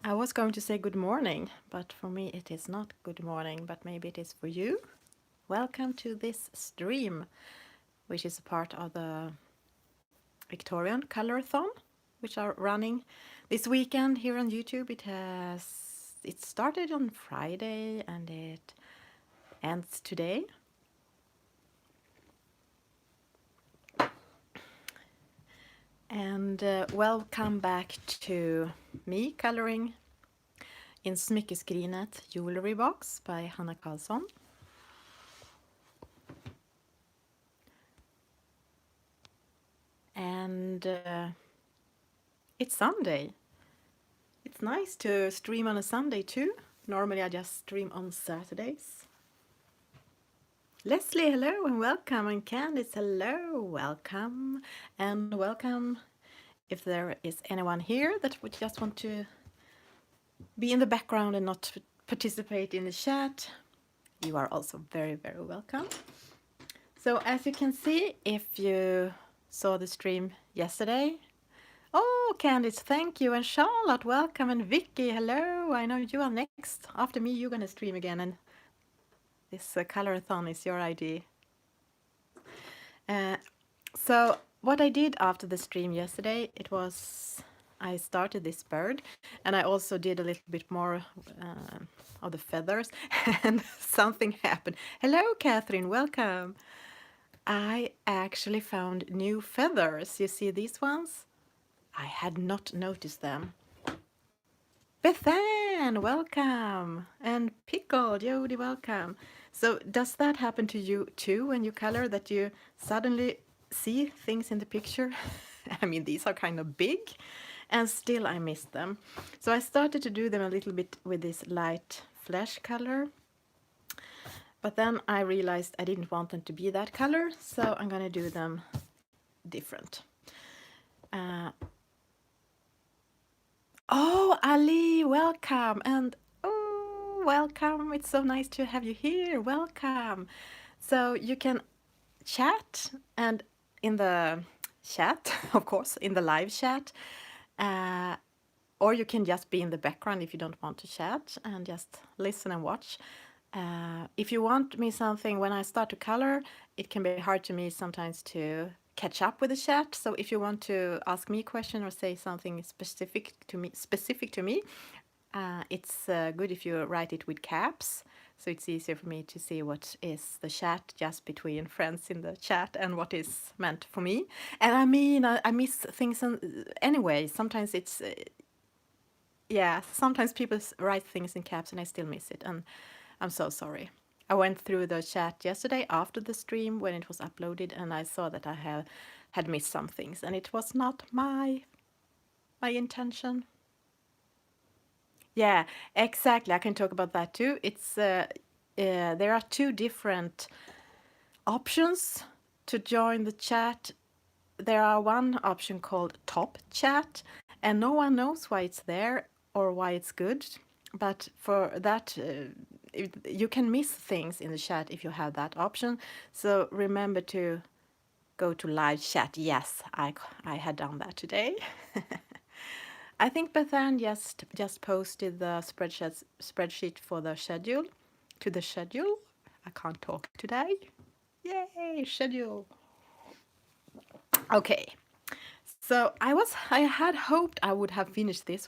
I was going to say good morning, but for me it is not good morning, but maybe it is for you. Welcome to this stream, which is a part of the Victorian Colorathon, which are running this weekend here on YouTube. It started on Friday and it ends today. And welcome back to me coloring in Smyckeskrinet Jewelry Box by Hanna Karlsson. And it's Sunday. It's nice to stream on a Sunday too. Normally I just stream on Saturdays. Leslie, hello and welcome. And Candice, hello, welcome. And welcome if there is anyone here that would just want to be in the background and not participate in the chat. You are also very, very welcome. So as you can see, if you saw the stream yesterday, oh, Candice, thank you. And Charlotte, welcome. And Vicky, hello. I know you are next. After me, you're going to stream again. And this colorathon is your idea. So what I did after the stream yesterday, it was I started this bird. And I also did a little bit more of the feathers. And something happened. Hello, Catherine. Welcome. I actually found new feathers. You see these ones? I had not noticed them. Bethan, welcome. And Pickle, Jody, welcome. So does that happen to you too when you color, that you suddenly see things in the picture? I mean, these are kind of big and still I miss them. So I started to do them a little bit with this light flesh color. But then I realized I didn't want them to be that color, so I'm gonna do them different. Oh, Ali, welcome. And oh, welcome. It's so nice to have you here. Welcome. So you can chat, and in the chat, of course, in the live chat, or you can just be in the background if you don't want to chat and just listen and watch. If you want me something when I start to color, it can be hard to me sometimes to catch up with the chat. So if you want to ask me a question or say something specific to me, it's good if you write it with caps. So it's easier for me to see what is the chat just between friends in the chat and what is meant for me. And I mean, I miss things anyway. Sometimes it's, yeah, sometimes people write things in caps and I still miss it. And I'm so sorry. I went through the chat yesterday after the stream when it was uploaded and I saw that I had missed some things and it was not my intention. Yeah, exactly. I can talk about that too. It's there are two different options to join the chat. There are one option called top chat and no one knows why it's there or why it's good. But for that, you can miss things in the chat if you have that option. So remember to go to live chat. Yes, I had done that today. I think Bethan just posted the spreadsheet for the schedule, to the schedule. I can't talk today. Yay, schedule. Okay. So I had hoped I would have finished this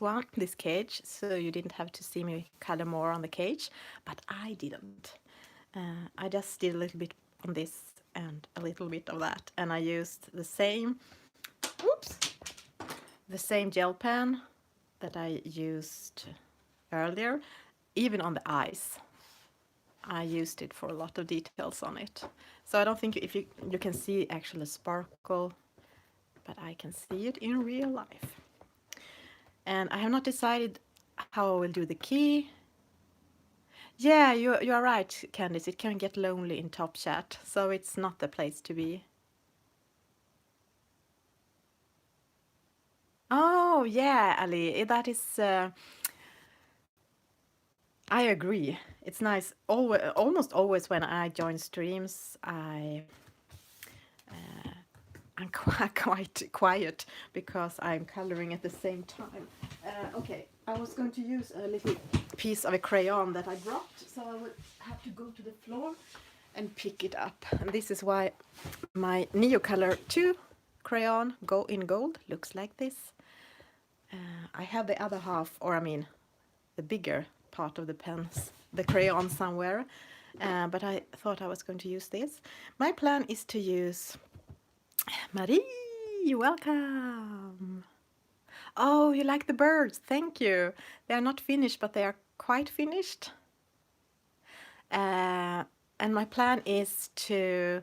cage, so you didn't have to see me color more on the cage, but I didn't. I just did a little bit on this and a little bit of that, and I used the same gel pen that I used earlier, even on the eyes. I used it for a lot of details on it. So I don't think if you can see actually sparkle, but I can see it in real life. And I have not decided how I will do the key. Yeah, you are right, Candice. It can get lonely in top chat, so it's not the place to be. Oh, yeah, Ali, that is... I agree. It's nice. Almost always when I join streams, I I'm quite quiet because I'm coloring at the same time. Okay, I was going to use a little piece of a crayon that I dropped, so I would have to go to the floor and pick it up. And this is why my Neocolor 2 crayon Go in Gold looks like this. I have the other half, or I mean the bigger part of the pens, the crayon somewhere, but I thought I was going to use this. My plan is to use Marie, welcome. Oh, you like the birds, thank you. They are not finished, but they are quite finished. And my plan is to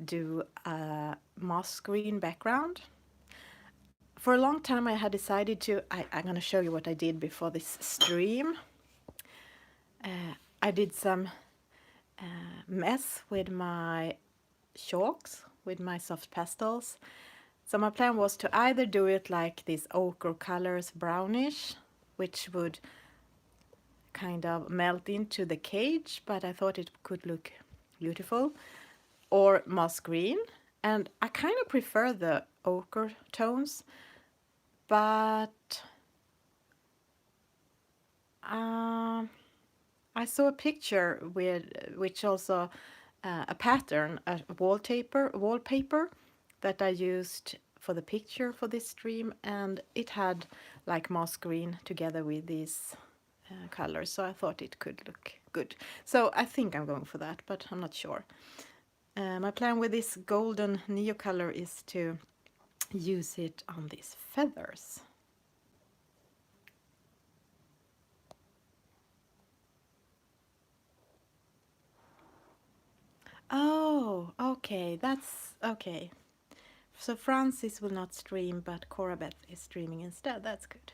do a moss green background. For a long time I had decided to, I'm going to show you what I did before this stream. I did some mess with my chalks, with my soft pastels. So my plan was to either do it like these ochre colors, brownish, which would kind of melt into the cage, but I thought it could look beautiful, or moss green. And I kind of prefer the ochre tones, but I saw a picture with which also a pattern, a wallpaper that I used for the picture for this stream, and it had like moss green together with these colors, so I thought it could look good. So I think I'm going for that, but I'm not sure. My plan with this golden Neocolor is to use it on these feathers. Oh, okay, that's okay. So Francis will not stream, but Corabeth is streaming instead. That's good.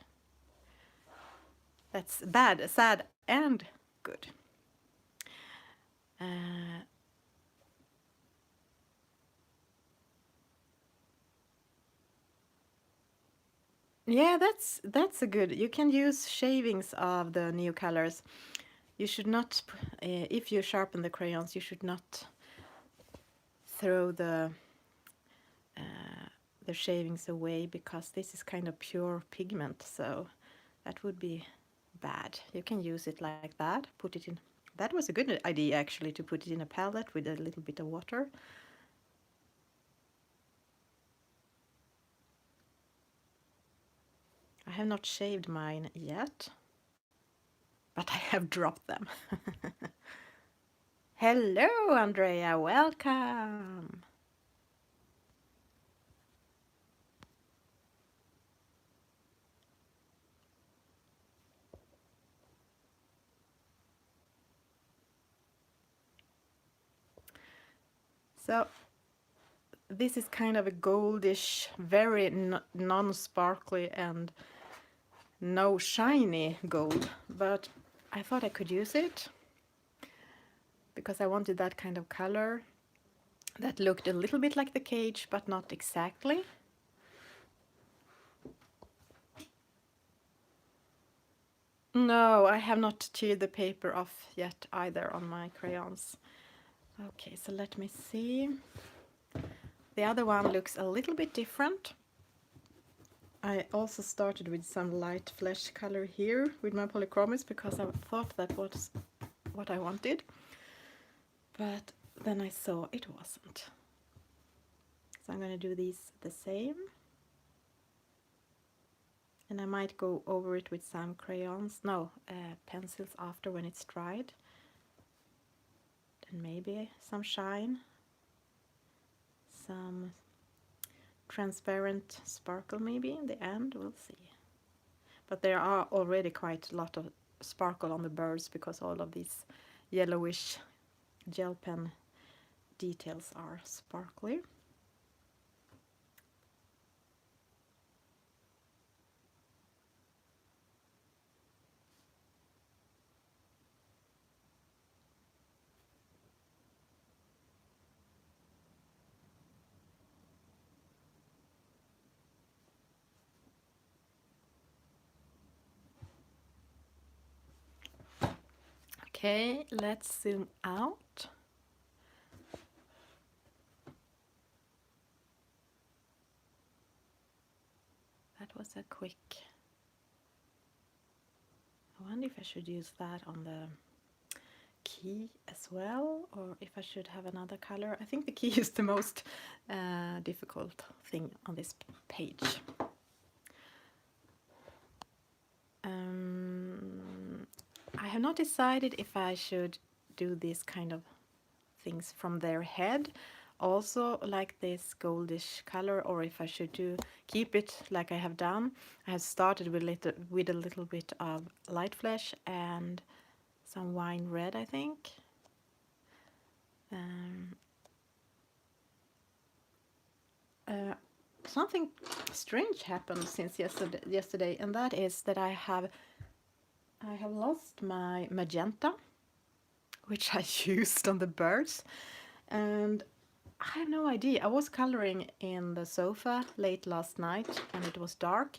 That's bad, sad, and good. Yeah, that's a good. You can use shavings of the Neocolors. You should not, if you sharpen the crayons, you should not throw the shavings away, because this is kind of pure pigment, so that would be bad. You can use it like that, put it in. That was a good idea actually, to put it in a palette with a little bit of water. I have not shaved mine yet, but I have dropped them. Hello, Andrea, welcome. So this is kind of a goldish, very non-sparkly and no shiny gold, but I thought I could use it because I wanted that kind of color that looked a little bit like the cage, but not exactly. No, I have not teared the paper off yet either on my crayons. Okay, so let me see. The other one looks a little bit different. I also started with some light flesh color here with my polychromics because I thought that was what I wanted. But then I saw it wasn't. So I'm going to do these the same. And I might go over it with some crayons, pencils after when it's dried. And maybe some shine, some transparent sparkle maybe in the end, we'll see. But there are already quite a lot of sparkle on the birds because all of these yellowish gel pen details are sparkly. Okay, let's zoom out. that was a quick. I wonder if I should use that on the key as well, or if I should have another color. I think the key is the most difficult thing on this page. I have not decided if I should do this kind of things from their head, also like this goldish color, or if I should keep it like I have done. I have started with a little bit of light flesh and some wine red, I think. Something strange happened since yesterday, and that is that I have lost my magenta, which I used on the birds, and I have no idea. I was coloring in the sofa late last night and it was dark,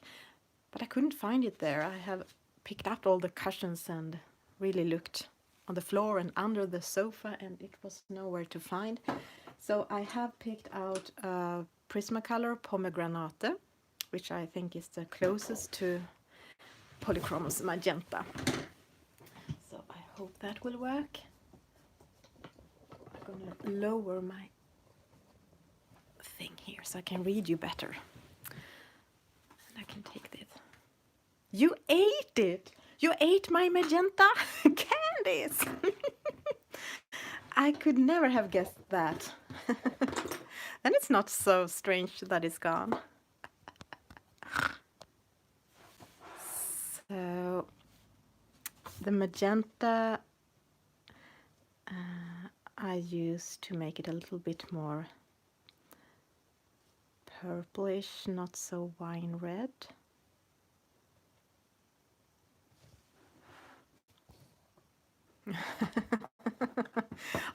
but I couldn't find it there. I have picked up all the cushions and really looked on the floor and under the sofa, and it was nowhere to find. So I have picked out a Prismacolor Pomegranate, which I think is the closest to Polychromos Magenta. So I hope that will work. I'm gonna lower my thing here so I can read you better. And I can take this. You ate it! You ate my magenta candies! I could never have guessed that. Then it's not so strange that it's gone. So the magenta I use to make it a little bit more purplish, not so wine red.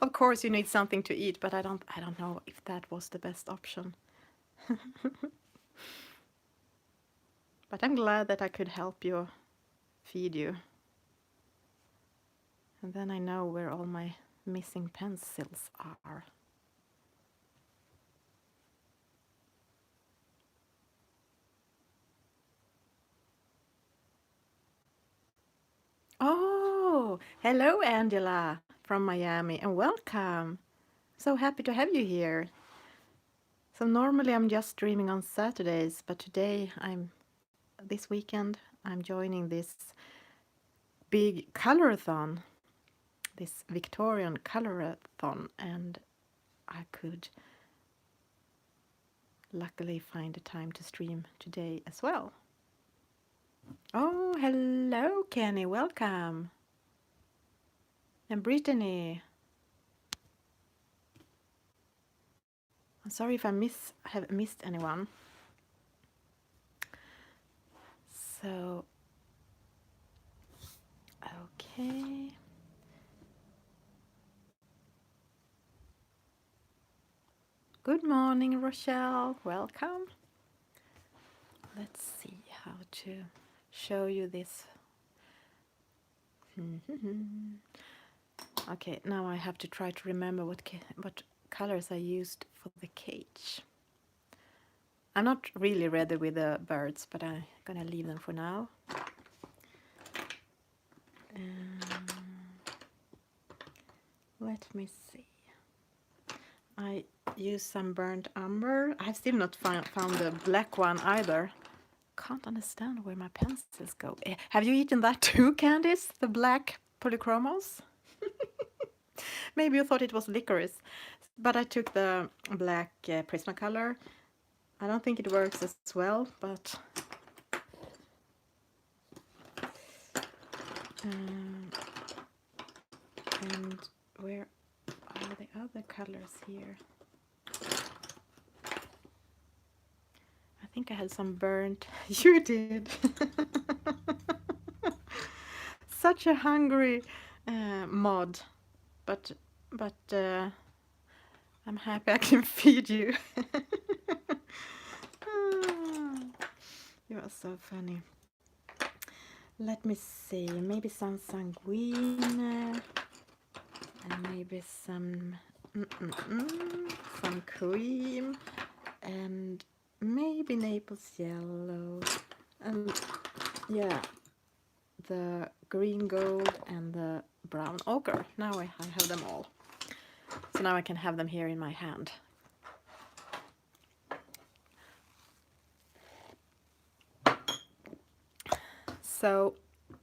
Of course you need something to eat, but I don't know if that was the best option. But I'm glad that I could help you, feed you. And then I know where all my missing pencils are. Oh, hello Angela from Miami, and welcome. So happy to have you here. So normally I'm just streaming on Saturdays, but today this weekend I'm joining this big colorathon, this Victorian colorathon, and I could luckily find a time to stream today as well. Oh, hello Kenny, welcome. And Brittany. I'm sorry if I have missed anyone. So, okay. Good morning, Rochelle. Welcome. Let's see how to show you this. Okay, now I have to try to remember what colors I used for the cage. I'm not really ready with the birds, but I'm gonna leave them for now. Let me see. I use some burnt umber. I've still not found the black one either. Can't understand where my pencils go. Have you eaten that too, Candice? The black Polychromos? Maybe you thought it was licorice. But I took the black Prismacolor. I don't think it works as well, but and where are the other colors here? I think I had some burnt. You did. Such a hungry mod, but I'm happy I can feed you. You are so funny. Let me see, maybe some sanguine, and maybe some cream, and maybe Naples yellow, and yeah, the green gold and the brown ochre. Now I have them all. So now I can have them here in my hand. So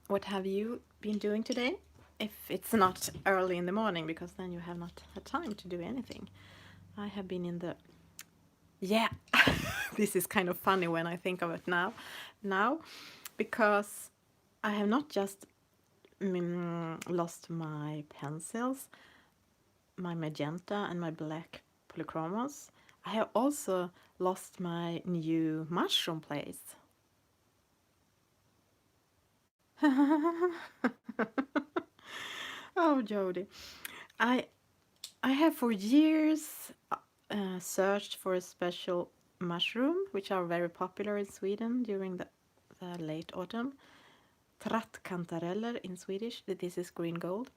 what have you been doing today? If it's not early in the morning, because then you have not had time to do anything. I have been in the... Yeah, this is kind of funny when I think of it now, because I have not just lost my pencils, my magenta and my black polychromos. I have also lost my new mushroom place. Oh, Jody. I I have for years searched for a special mushroom, which are very popular in Sweden during the late autumn. Trattkantareller in Swedish. This is green gold.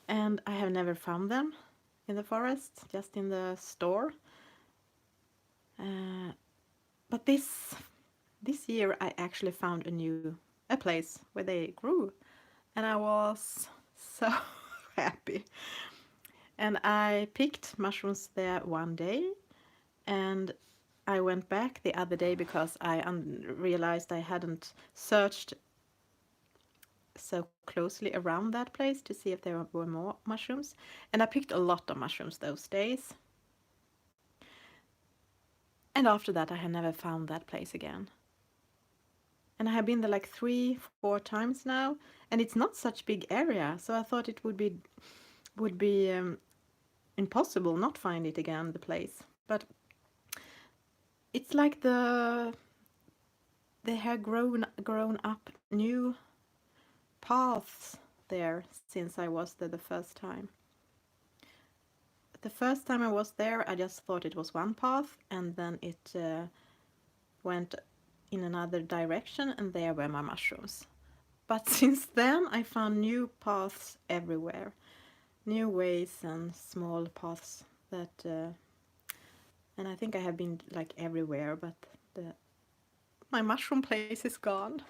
And I have never found them in the forest, just in the store. But this year I actually found a place where they grew, and I was so happy. And I picked mushrooms there one day, and I went back the other day because I realized I hadn't searched so closely around that place to see if there were more mushrooms. And I picked a lot of mushrooms those days. And after that, I had never found that place again. And I have been there like 3-4 times now, and it's not such big area, so I thought it would be impossible not find it again, the place. But it's like they have grown up new paths there since I was there the first time. The first time I was there, I just thought it was one path, and then it went in another direction, and there were my mushrooms. But since then, I found new paths everywhere, new ways and small paths that, and I think I have been like everywhere, but my mushroom place is gone.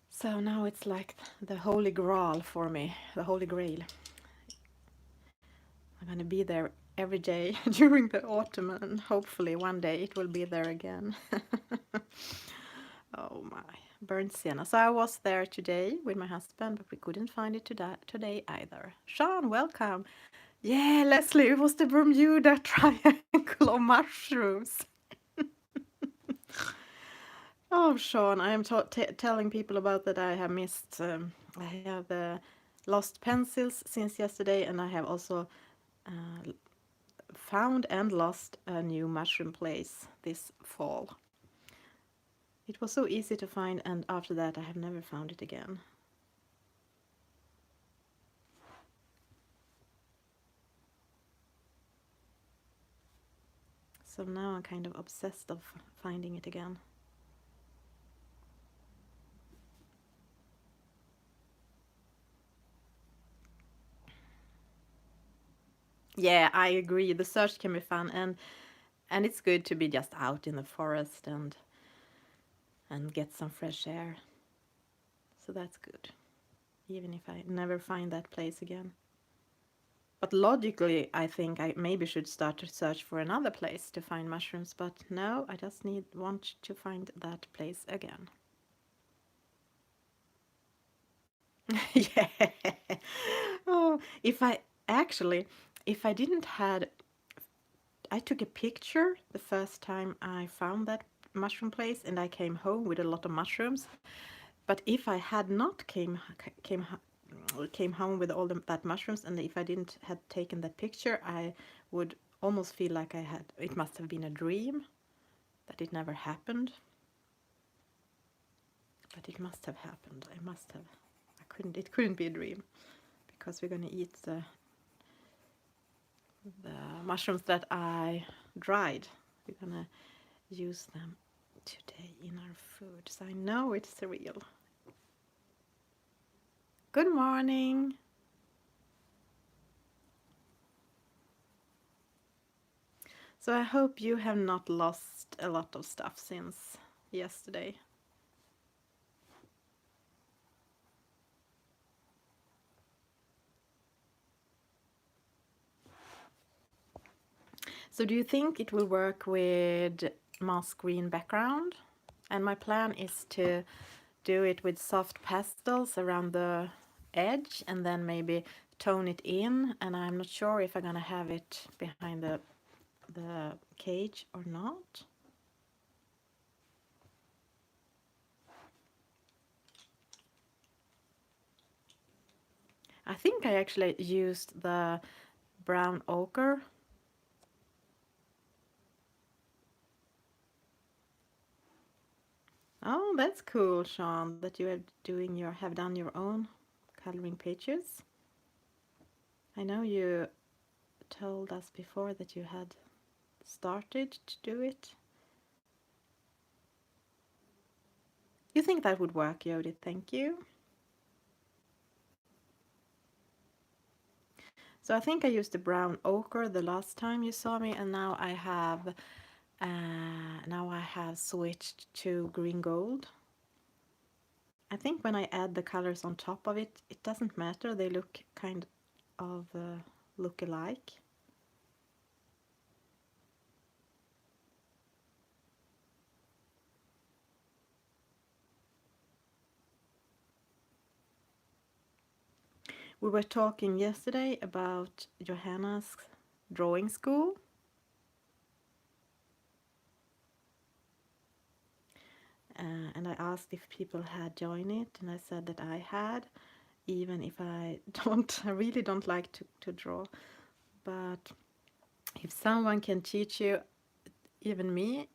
So now it's like the holy grail for me, the holy grail. I'm gonna be there every day during the autumn, and hopefully one day it will be there again. Oh my, burnt sienna. So I was there today with my husband, but we couldn't find it today either. Sean, welcome. Yeah, Leslie, it was the Bermuda Triangle of mushrooms. Oh, Sean, I am telling people about that I have missed. I have lost pencils since yesterday, and I have also found and lost a new mushroom place this fall. It was so easy to find, and after that I have never found it again. So now I'm kind of obsessed of finding it again. Yeah, I agree. The search can be fun, and it's good to be just out in the forest and get some fresh air. So that's good, even if I never find that place again. But logically, I think I maybe should start to search for another place to find mushrooms, but no, I just want to find that place again. Yeah. Oh, if I didn't had, I took a picture the first time I found that mushroom place, and I came home with a lot of mushrooms. But if I had not came home with all that mushrooms, and if I didn't had taken that picture, I would almost feel like it must have been a dream, that it never happened. But it must have happened. It couldn't be a dream, because we're gonna eat the mushrooms that I dried. We're gonna use them today in our food, so I know it's real. Good morning. So I hope you have not lost a lot of stuff since yesterday. So do you think it will work with moss green background? And my plan is to do it with soft pastels around the edge and then maybe tone it in, and I'm not sure if I'm gonna have it behind the cage or not. I think I actually used the brown ochre. Oh, that's cool, Sean, that you have done your own coloring pages. I know you told us before that you had started to do it. You think that would work, Jody? Thank you. So I think I used the brown ochre the last time you saw me, and now I have switched to green gold. I think when I add the colors on top of it, it doesn't matter. They look kind of look alike. We were talking yesterday about Johanna's drawing school. And I asked if people had joined it, and I said that I had, even if I really don't like to draw. But if someone can teach you, even me,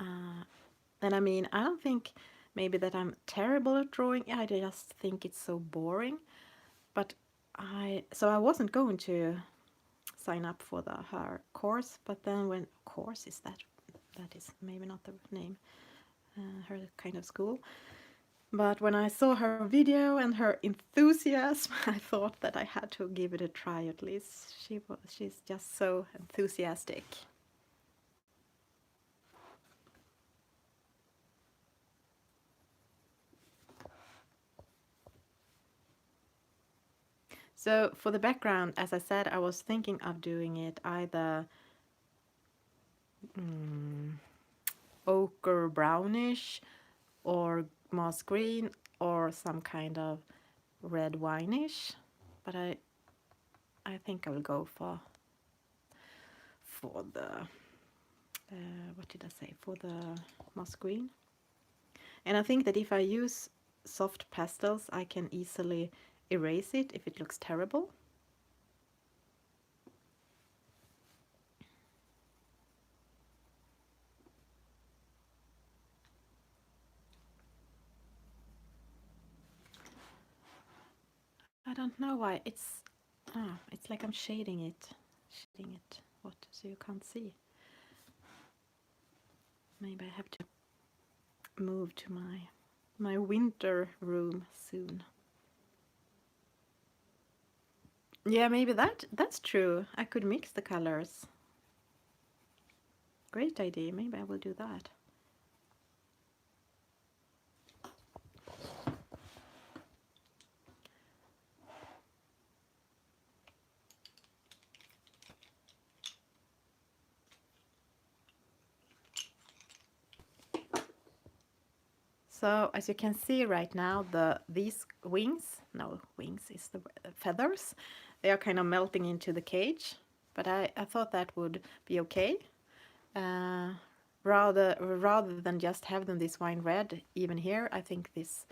then I mean, I don't think maybe that I'm terrible at drawing. I just think it's so boring. But so I wasn't going to sign up for her course, but then when course is that is maybe not the name, her kind of school. But when I saw her video and her enthusiasm, I thought that I had to give it a try at least. She's just so enthusiastic. So for the background, as I said, I was thinking of doing it either ochre brownish or moss green or some kind of red wineish, but I think I will go for the what did I say, for the moss green. And I think that if I use soft pastels, I can easily erase it if it looks terrible. I don't know why it's like I'm shading it, what, so you can't see. Maybe I have to move to my winter room soon. Yeah, maybe that's true. I could mix the colors. Great idea. Maybe I will do that. So as you can see right now, these wings, no, wings is the feathers, they are kind of melting into the cage, but I thought that would be okay. Rather than just have them this wine red even here, I think this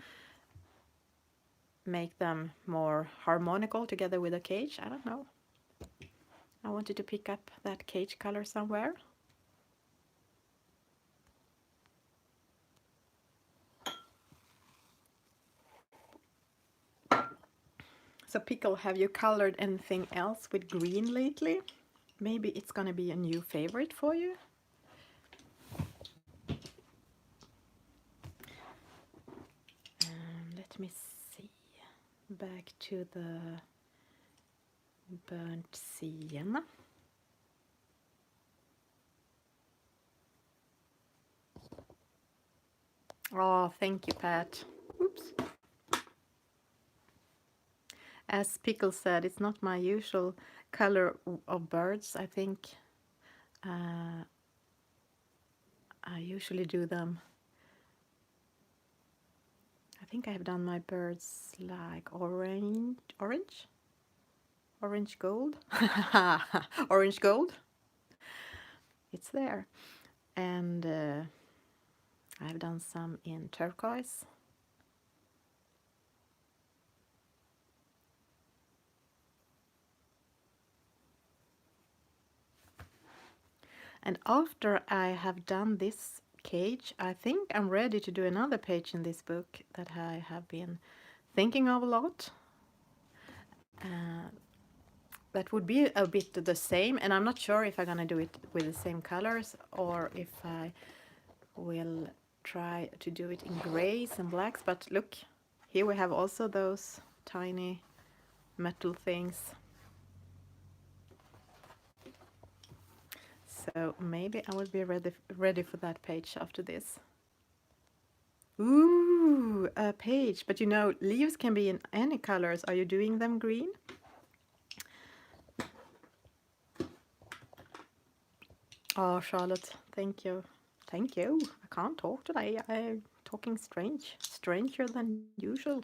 make them more harmonical together with the cage. I don't know. I wanted to pick up that cage color somewhere. So Pickle, have you colored anything else with green lately? Maybe it's gonna be a new favorite for you. Let me see. Back to the burnt sienna. Oh, thank you, Pat. Oops. As Pickle said, it's not my usual color of birds. I think I usually do them. I think I have done my birds like orange gold, orange gold. It's there, and I've done some in turquoise. And after I have done this cage, I think I'm ready to do another page in this book that I have been thinking of a lot. That would be a bit the same, and I'm not sure if I'm gonna do it with the same colors or if I will try to do it in grays and blacks. But look, here we have also those tiny metal things. So maybe I will be ready for that page after this. Ooh, a page. But you know, leaves can be in any colors. Are you doing them green? Oh, Charlotte, thank you. Thank you. I can't talk today. I'm talking stranger than usual.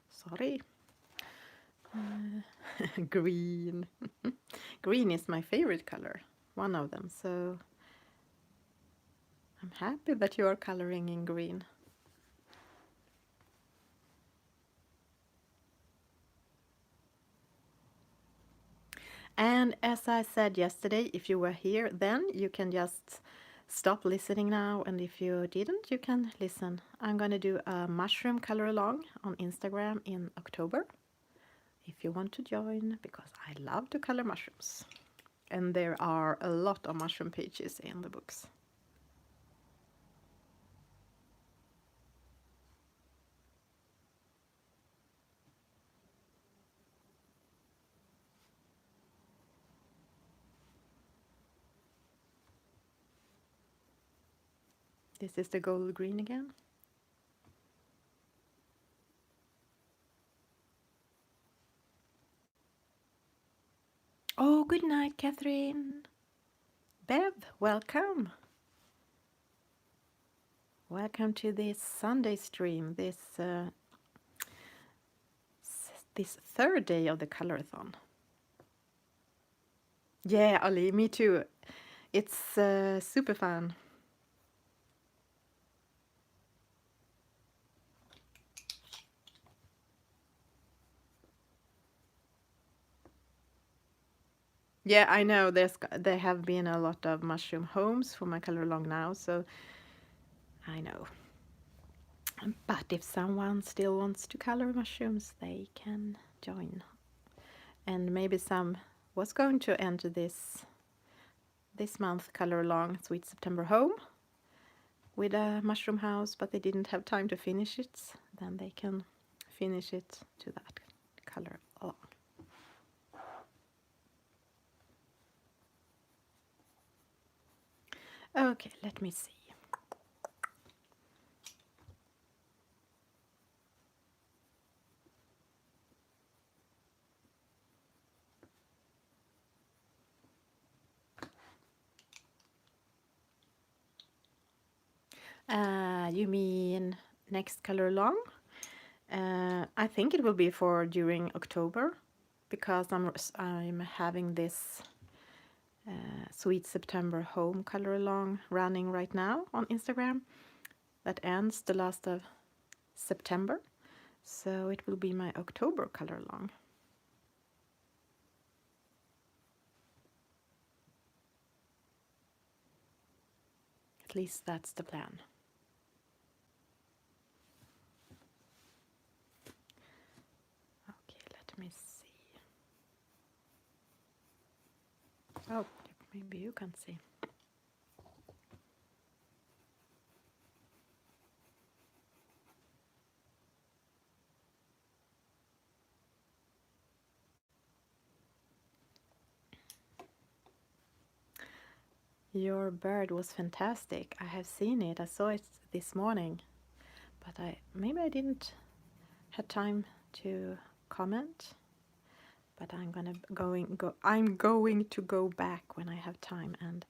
Sorry. Green. Green is my favorite color, one of them. So I'm happy that you are coloring in green. And as I said yesterday, if you were here then, you can just stop listening now. And if you didn't, you can listen. I'm going to do a mushroom color along on Instagram in October. If you want to join, because I love to color mushrooms. And there are a lot of mushroom pages in the books. This is the gold green again. Oh, good night, Catherine. Bev, welcome. Welcome to this Sunday stream, this third day of the colorathon. Yeah, Ali, me too. It's super fun. Yeah, I know there have been a lot of mushroom homes for my color along now, so I know. But if someone still wants to color mushrooms, they can join. And maybe some was going to enter this month color along Sweet September Home with a mushroom house, but they didn't have time to finish it. Then they can finish it to that color along. Okay, let me see. You mean next color along? I think it will be for during October, because I'm having this Sweet September Home color along running right now on Instagram that ends the last of September. So it will be my October color along. At least that's the plan. Okay, let me see. Oh, maybe you can see. Your bird was fantastic. I have seen it. I saw it this morning. but maybe I didn't have time to comment. But I'm going to go back when I have time and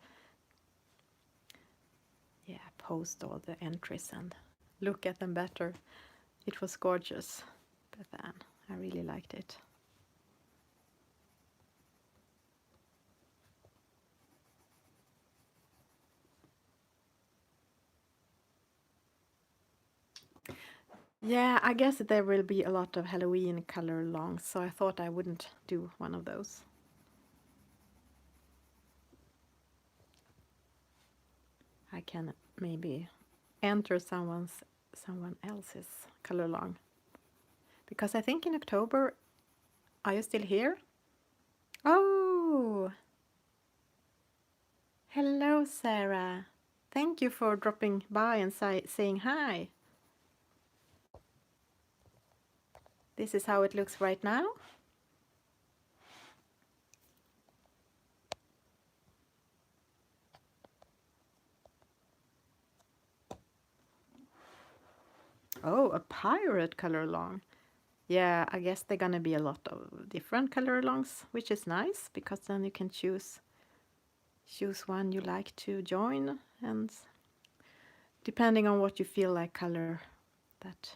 yeah, post all the entries and look at them better. It was gorgeous, but then I really liked it. Yeah, I guess there will be a lot of Halloween color alongs, so I thought I wouldn't do one of those. I can maybe enter someone else's color along. Because I think in October, are you still here? Oh, hello, Sarah. Thank you for dropping by and saying hi. This is how it looks right now. Oh, a pirate color along. Yeah, I guess they're gonna be a lot of different color alongs, which is nice because then you can choose one you like to join, and depending on what you feel like color that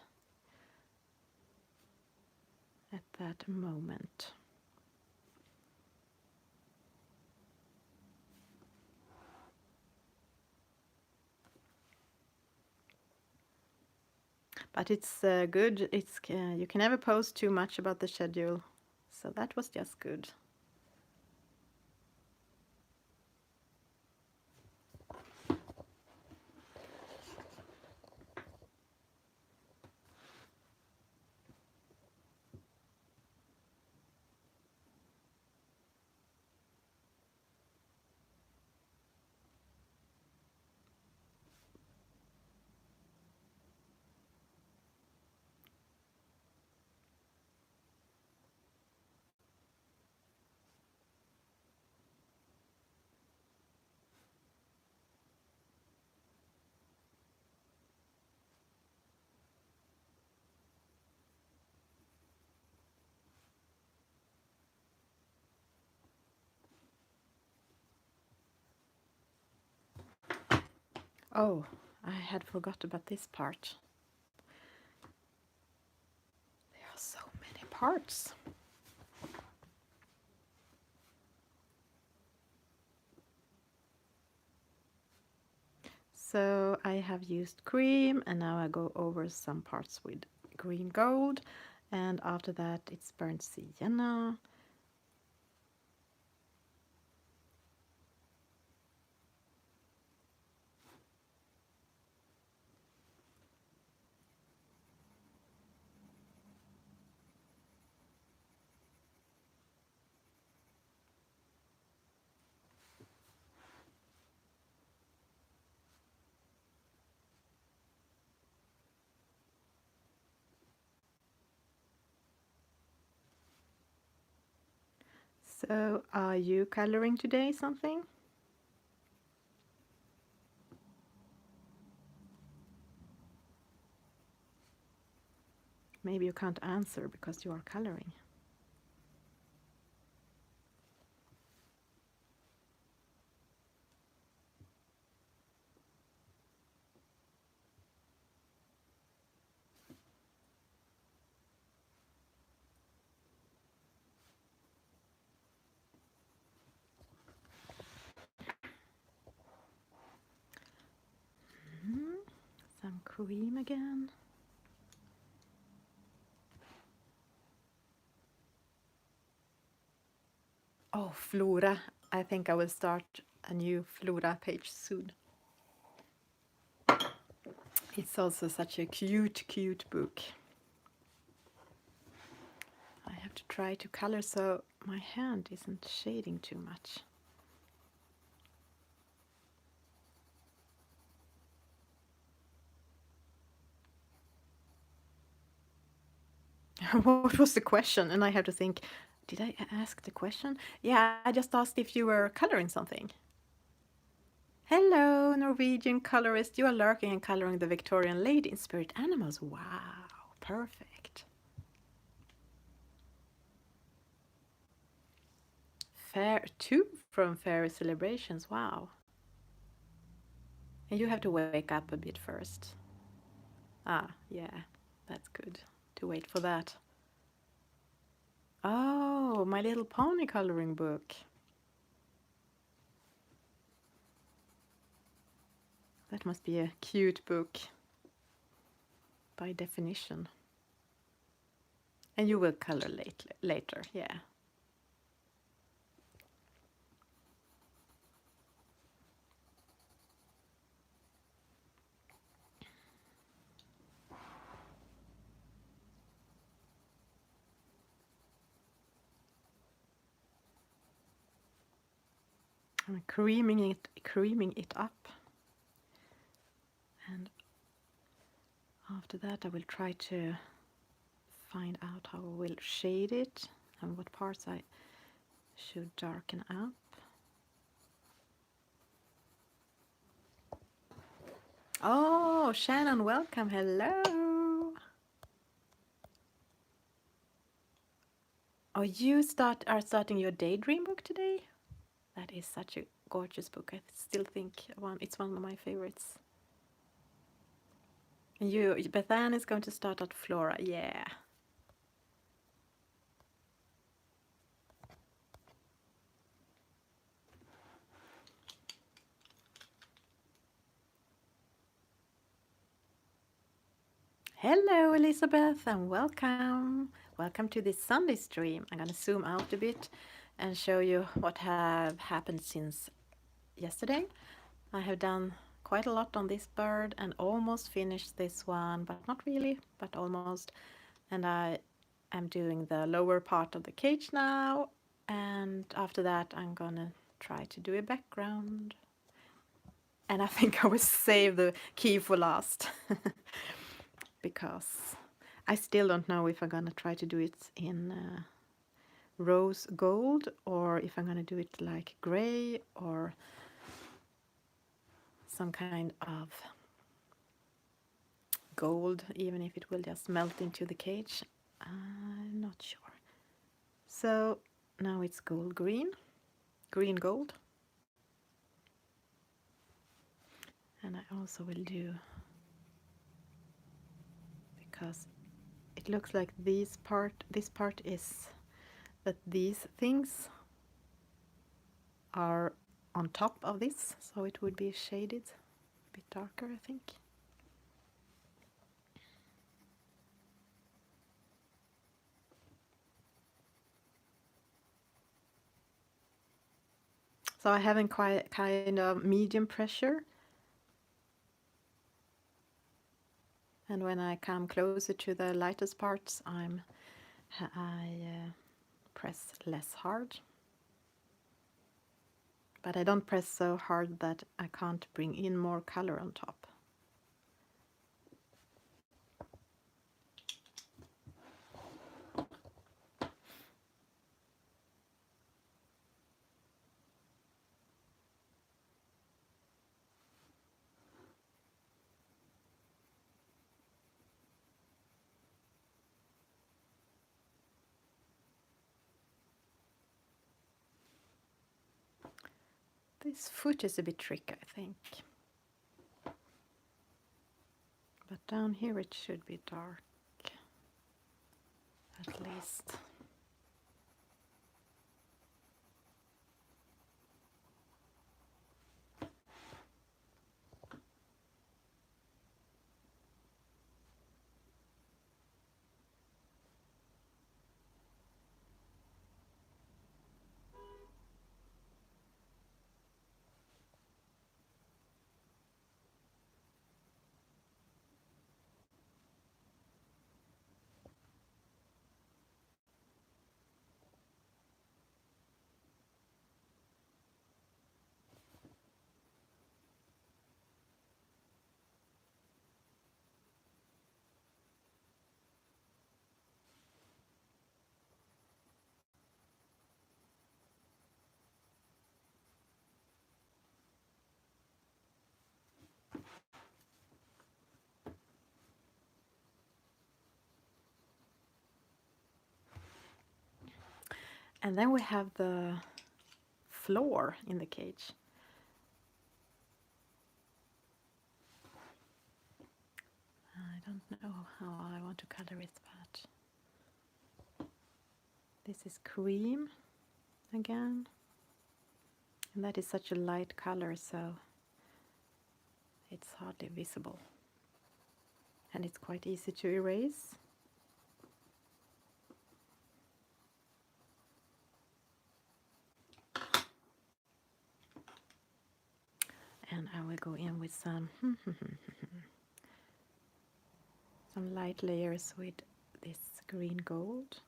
at that moment. But it's good. It's you can never post too much about the schedule, so that was just good. Oh, I had forgot about this part. There are so many parts. So I have used cream, and now I go over some parts with green gold, and after that it's burnt sienna. So are you coloring today something? Maybe you can't answer because you are coloring. Some cream again. Oh, Flora. I think I will start a new Flora page soon. It's also such a cute book. I have to try to color so my hand isn't shading too much. What was the question? And I have to think, did I ask the question? Yeah, I just asked if you were coloring something. Hello, Norwegian colorist. You are lurking and coloring the Victorian lady in spirit animals. Wow, perfect. Fair, two from Fairy Celebrations. Wow. And you have to wake up a bit first. Ah, yeah, that's good to wait for that. Oh, My Little Pony coloring book. That must be a cute book by definition. And you will color later, yeah. I'm creaming it up. And after that I will try to find out how I will shade it and what parts I should darken up. Oh, Shannon, welcome. Hello. Oh, you are starting your daydream book today? That is such a gorgeous book. I still think it's one of my favorites. And Bethan is going to start at Flora. Yeah. Hello, Elizabeth, and welcome. Welcome to this Sunday stream. I'm going to zoom out a bit and show you what have happened since yesterday. I have done quite a lot on this bird and almost finished this one, but not really, but almost. And I am doing the lower part of the cage now, and after that I'm gonna try to do a background. And I think I will save the key for last because I still don't know if I'm gonna try to do it in rose gold or if I'm gonna do it like gray or some kind of gold, even if it will just melt into the cage. I'm not sure. So now it's gold green gold. And I also will do, because it looks like this part is that these things are on top of this, so it would be shaded a bit darker, I think. So I have in quite kind of medium pressure, and when I come closer to the lightest parts, I press less hard. But I don't press so hard that I can't bring in more color on top. This foot is a bit tricky, I think. But down here it should be dark, at least. And then we have the floor in the cage. I don't know how I want to color it, but this is cream again. And that is such a light color, so it's hardly visible. And it's quite easy to erase. And I will go in with some some light layers with this green gold.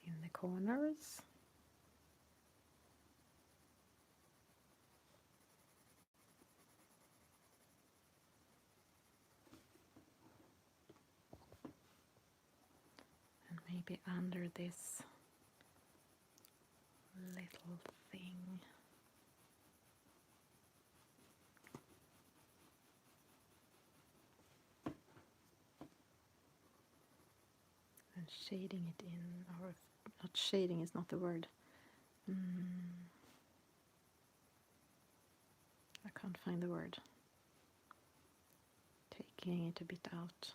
In the corners. And maybe under this little thing. And shading it in, or not shading is not the word. I can't find the word. Taking it a bit out.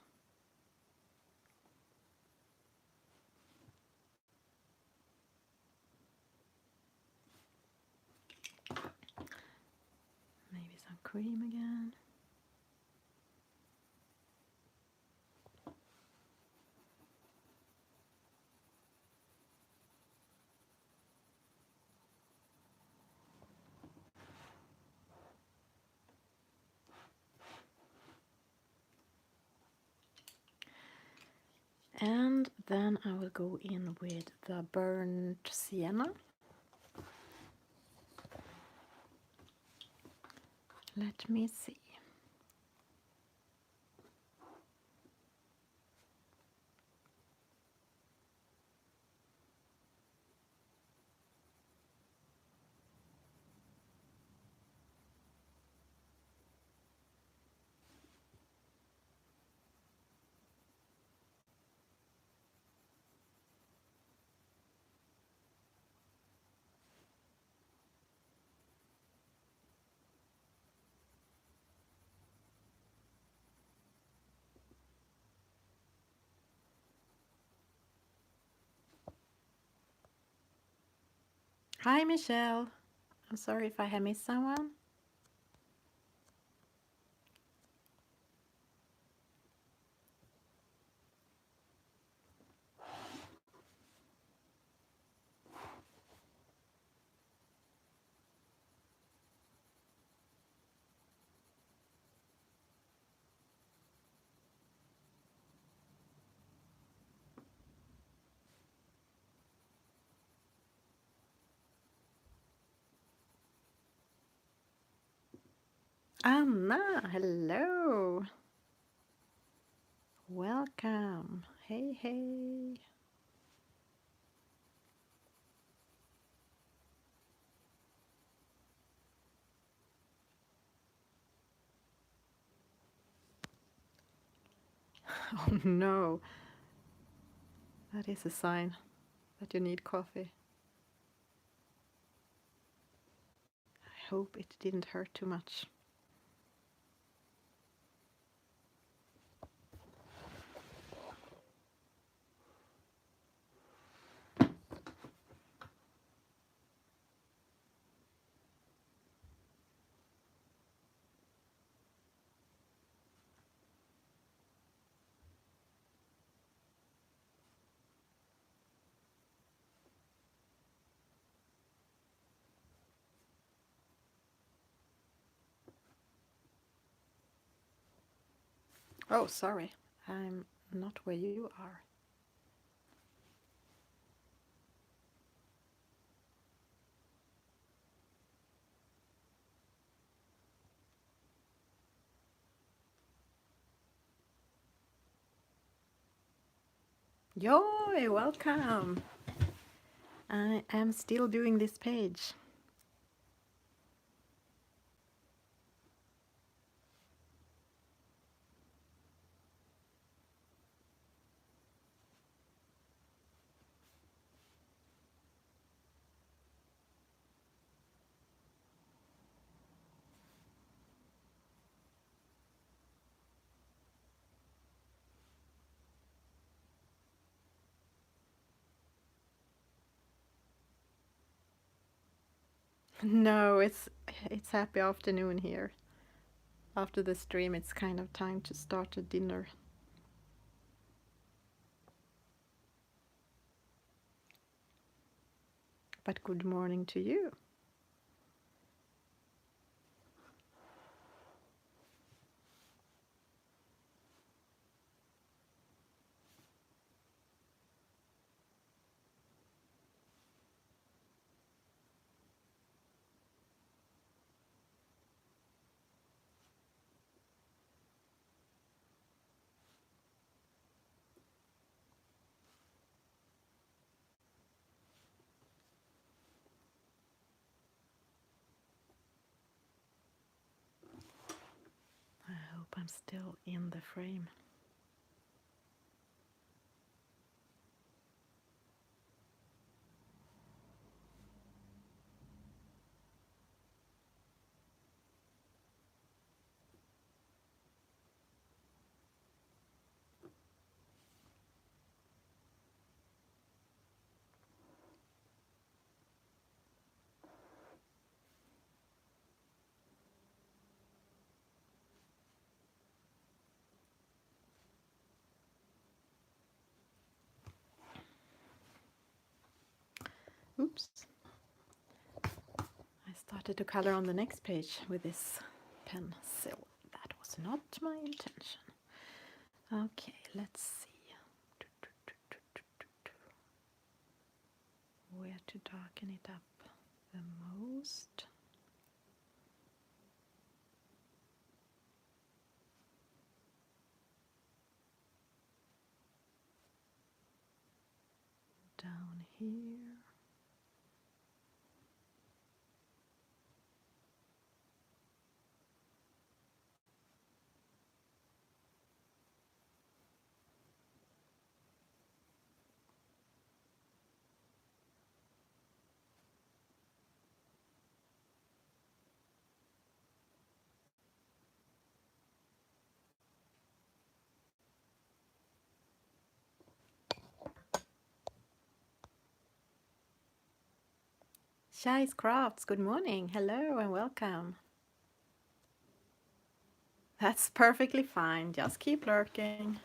Maybe some cream again. And then I will go in with the burnt sienna. Let me see. Hi, Michelle. I'm sorry if I have missed someone. Anna, hello. Welcome. Hey, hey. Oh no. That is a sign that you need coffee. I hope it didn't hurt too much. Oh, sorry. I'm not where you are. Joy, welcome. I am still doing this page. No, it's happy afternoon here. After the stream, it's kind of time to start a dinner. But good morning to you. I hope I'm still in the frame. Oops. I started to color on the next page with this pencil. That was not my intention. Okay, let's see. Where to darken it up the most. Down here. Shai's Crafts, good morning. Hello and welcome. That's perfectly fine. Just keep lurking.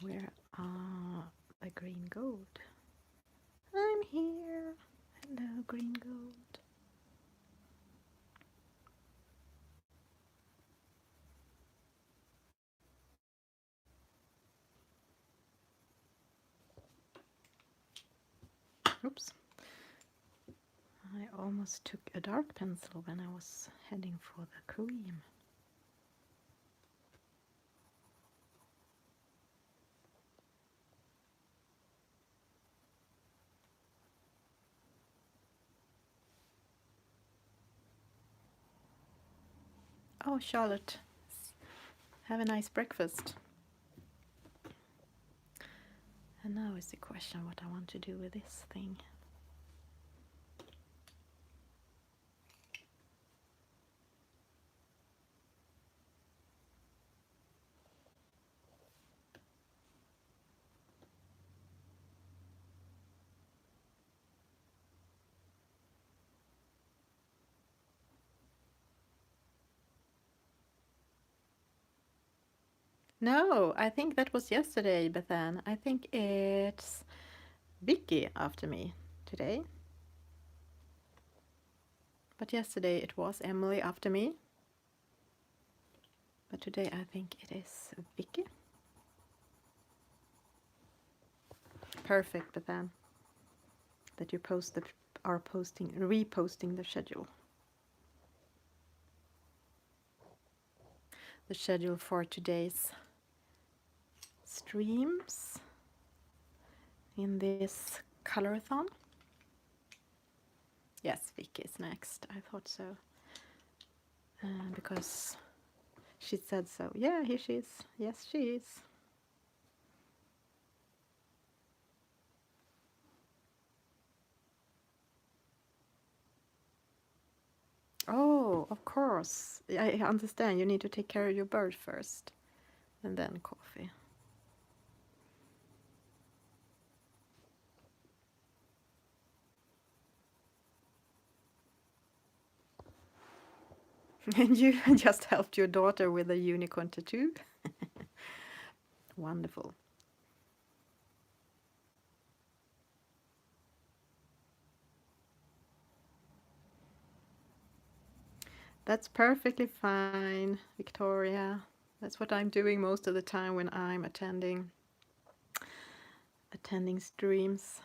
Where are the green gold? I'm here. Hello, green gold. Oops. I almost took a dark pencil when I was heading for the cream. Oh, Charlotte, have a nice breakfast. And now is the question what I want to do with this thing. No, I think that was yesterday, but then I think it's Vicky after me today. But yesterday it was Emily after me. But today I think it is Vicky. Perfect, but then that you are reposting the schedule. The schedule for today's streams in this colorathon. Yes, Vicky is next. I thought so. Because she said so. Yeah, here she is. Yes, she is. Oh, of course. I understand. You need to take care of your bird first. And then coffee. And you just helped your daughter with a unicorn tattoo? Wonderful. That's perfectly fine, Victoria. That's what I'm doing most of the time when I'm attending streams.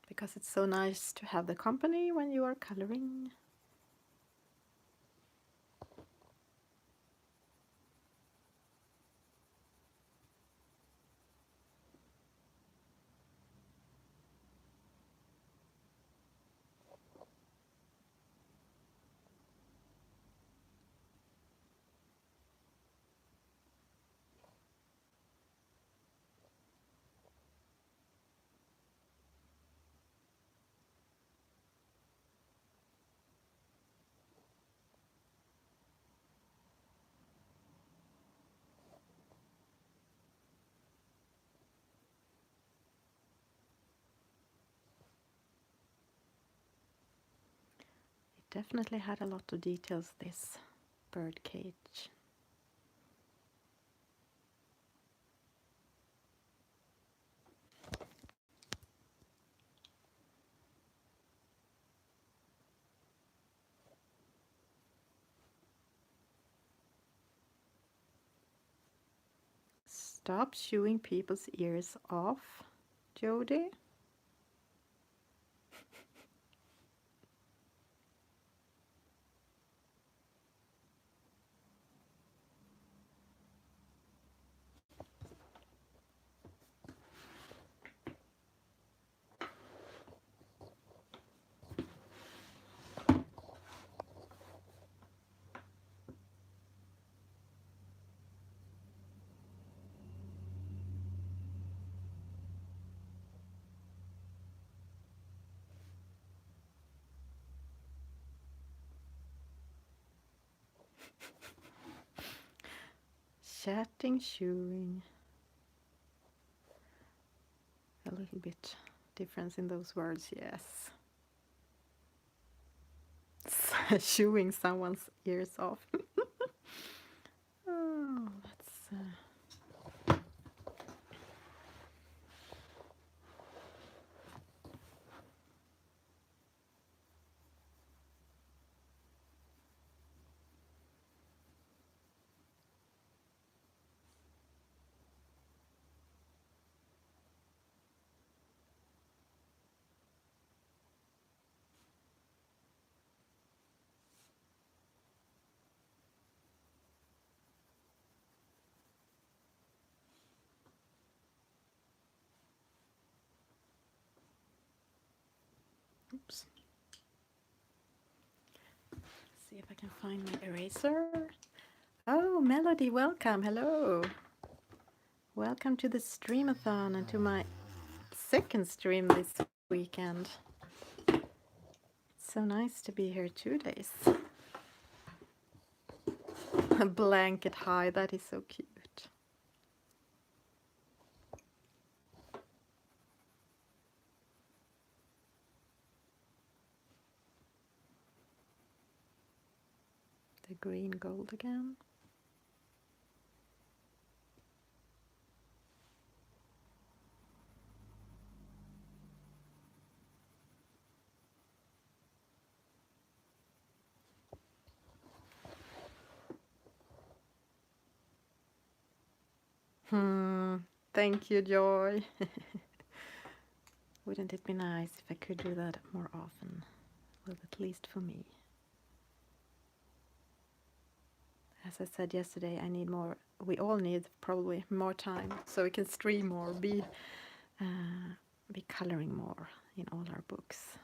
Because it's so nice to have the company when you are coloring. It definitely had a lot of details, this bird cage. Stop chewing people's ears off, Jody. Chatting, chewing. A little bit difference in those words, yes. Chewing someone's ears off. Oh, that's... Oops. See if I can find my eraser. Oh, Melody, welcome. Hello. Welcome to the streamathon and to my second stream this weekend. It's so nice to be here 2 days. A blanket high, that is so cute. The green gold again. Hmm. Thank you, Joy. Wouldn't it be nice if I could do that more often? Well, at least for me. As I said yesterday, I need more. We all need probably more time so we can stream more, be coloring more in all our books.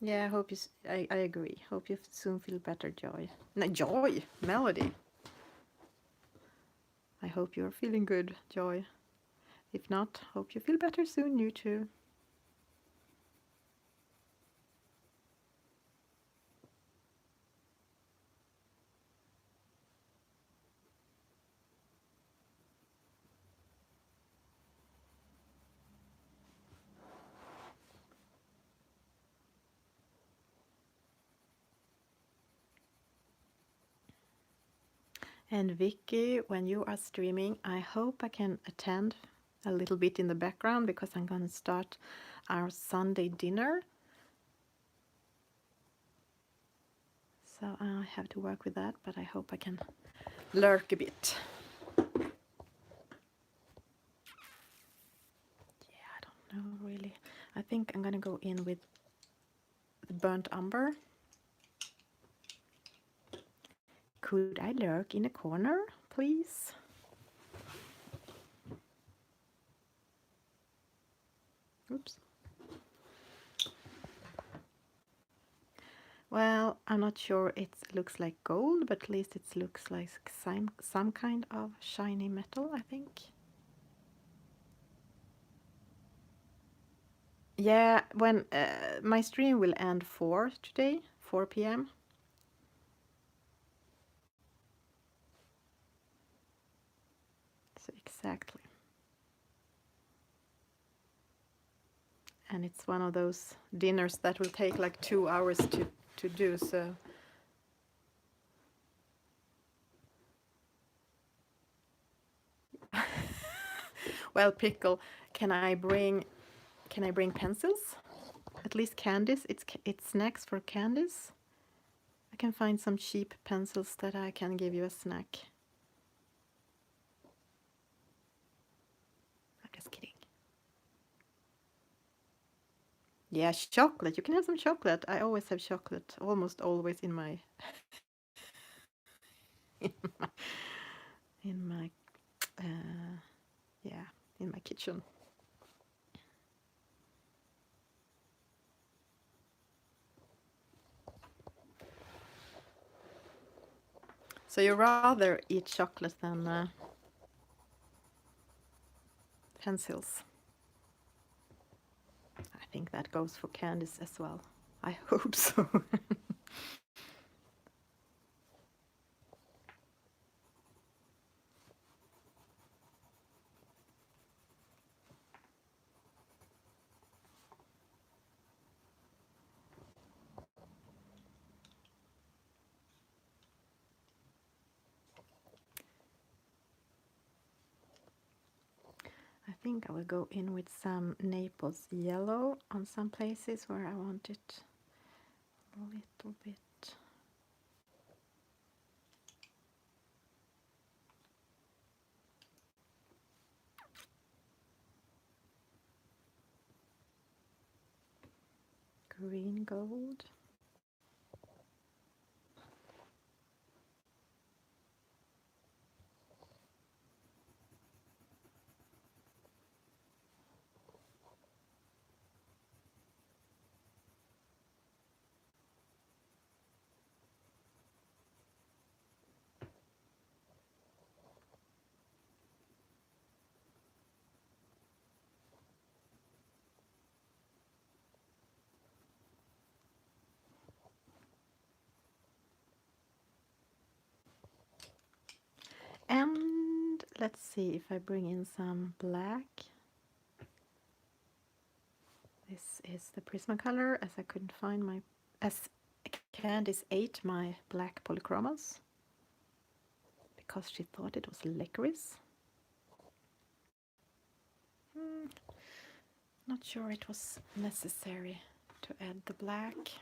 Yeah, I hope I agree. Hope you soon feel better, Joy. No, Joy, Melody. I hope you're feeling good, Joy. If not, hope you feel better soon, you too. And Vicky, when you are streaming, I hope I can attend a little bit in the background because I'm going to start our Sunday dinner. So I have to work with that, but I hope I can lurk a bit. Yeah, I don't know really. I think I'm going to go in with the burnt umber. Could I lurk in a corner, please? Oops. Well, I'm not sure it looks like gold, but at least it looks like some kind of shiny metal, I think. Yeah, when my stream will end 4 today, 4 p.m. So exactly. And it's one of those dinners that will take like 2 hours to do, so well, Pickle, can I bring pencils? At least candies. It's snacks for candies. I can find some cheap pencils that I can give you a snack. I'm just kidding. Yeah, chocolate. You can have some chocolate. I always have chocolate, almost always in my in my, in my yeah, in my kitchen. So you rather eat chocolate than pencils? I think that goes for candies as well. I hope so. I think I will go in with some Naples yellow on some places where I want it a little bit. Green gold. And let's see if I bring in some black. This is the Prismacolor, as I couldn't find my, as Candice ate my black polychromos because she thought it was licorice. Not sure it was necessary to add the black.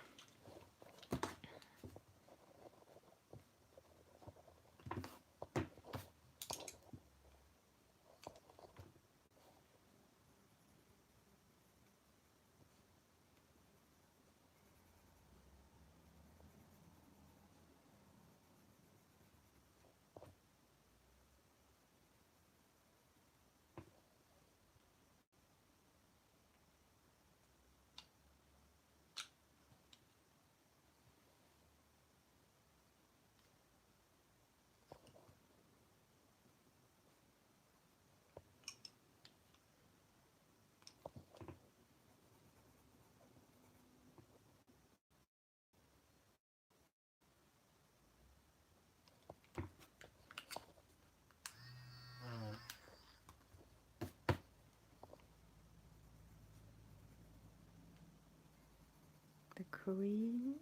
The cream.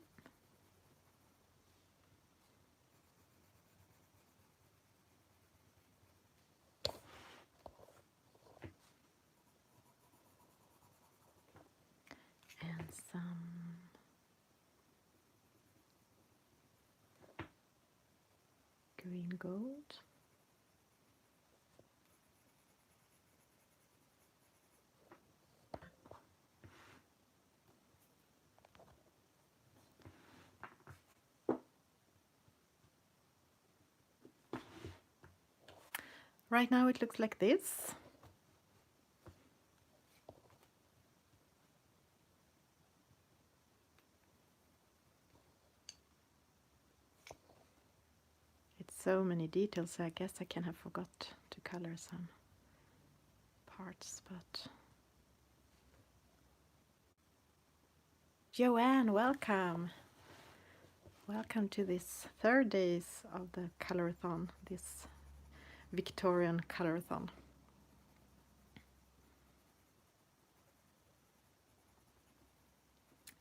And some green gold. Right now it looks like this. It's so many details, so I guess I can have forgot to color some parts, but Joanne, welcome. Welcome to this third days of the colorathon, this Victorian colorathon.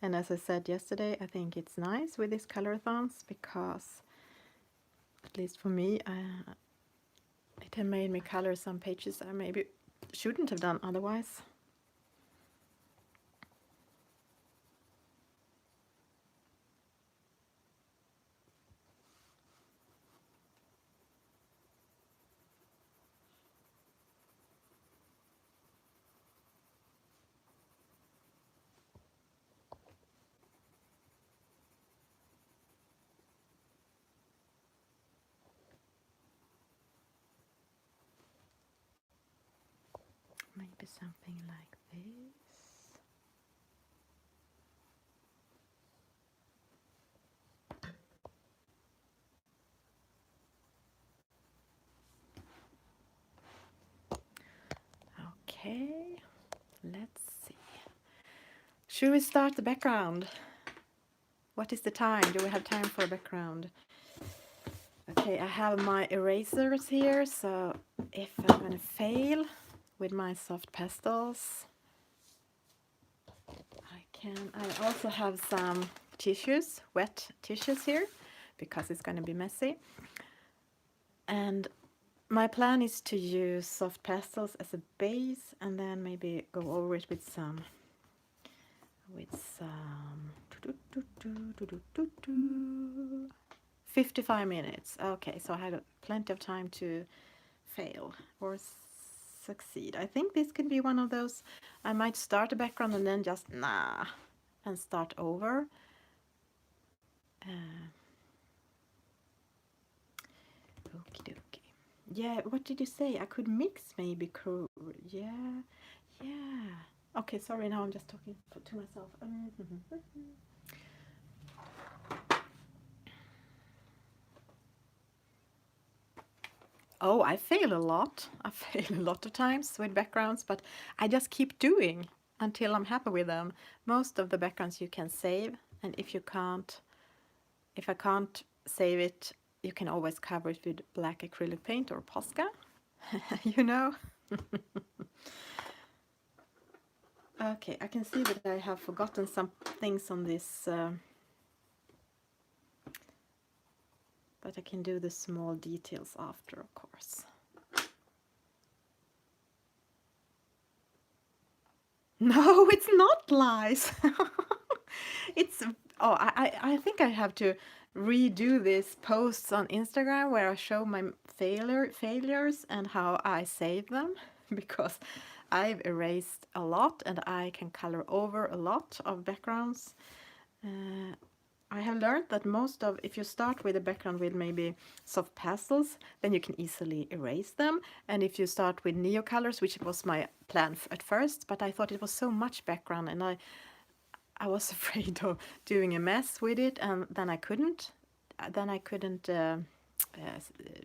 And as I said yesterday, I think it's nice with these colorathons because, at least for me, it had made me color some pages I maybe shouldn't have done otherwise. Maybe something like this. Okay, let's see. Should we start the background? What is the time? Do we have time for a background? Okay, I have my erasers here, so if I'm gonna fail with my soft pastels, I also have some tissues, wet tissues here, because it's gonna be messy. And my plan is to use soft pastels as a base and then maybe go over it with some 55 minutes. Okay, so I had plenty of time to fail or succeed. I think this could be one of those. I might start a background and then just and start over. Okie dokie. Yeah, what did you say? I could mix maybe. Yeah. Okay, sorry, now I'm just talking to myself. Oh, I fail a lot. I fail a lot of times with backgrounds, but I just keep doing until I'm happy with them. Most of the backgrounds you can save, and if I can't save it, you can always cover it with black acrylic paint or Posca, you know. Okay, I can see that I have forgotten some things on this, but I can do the small details after, of course. No, it's not lies. It's oh, I think I have to redo this posts on Instagram where I show my failures and how I save them because I've erased a lot and I can color over a lot of backgrounds. I have learned that if you start with a background with maybe soft pastels, then you can easily erase them. And if you start with neo colors, which was my plan at first, but I thought it was so much background and I was afraid of doing a mess with it, and then I couldn't.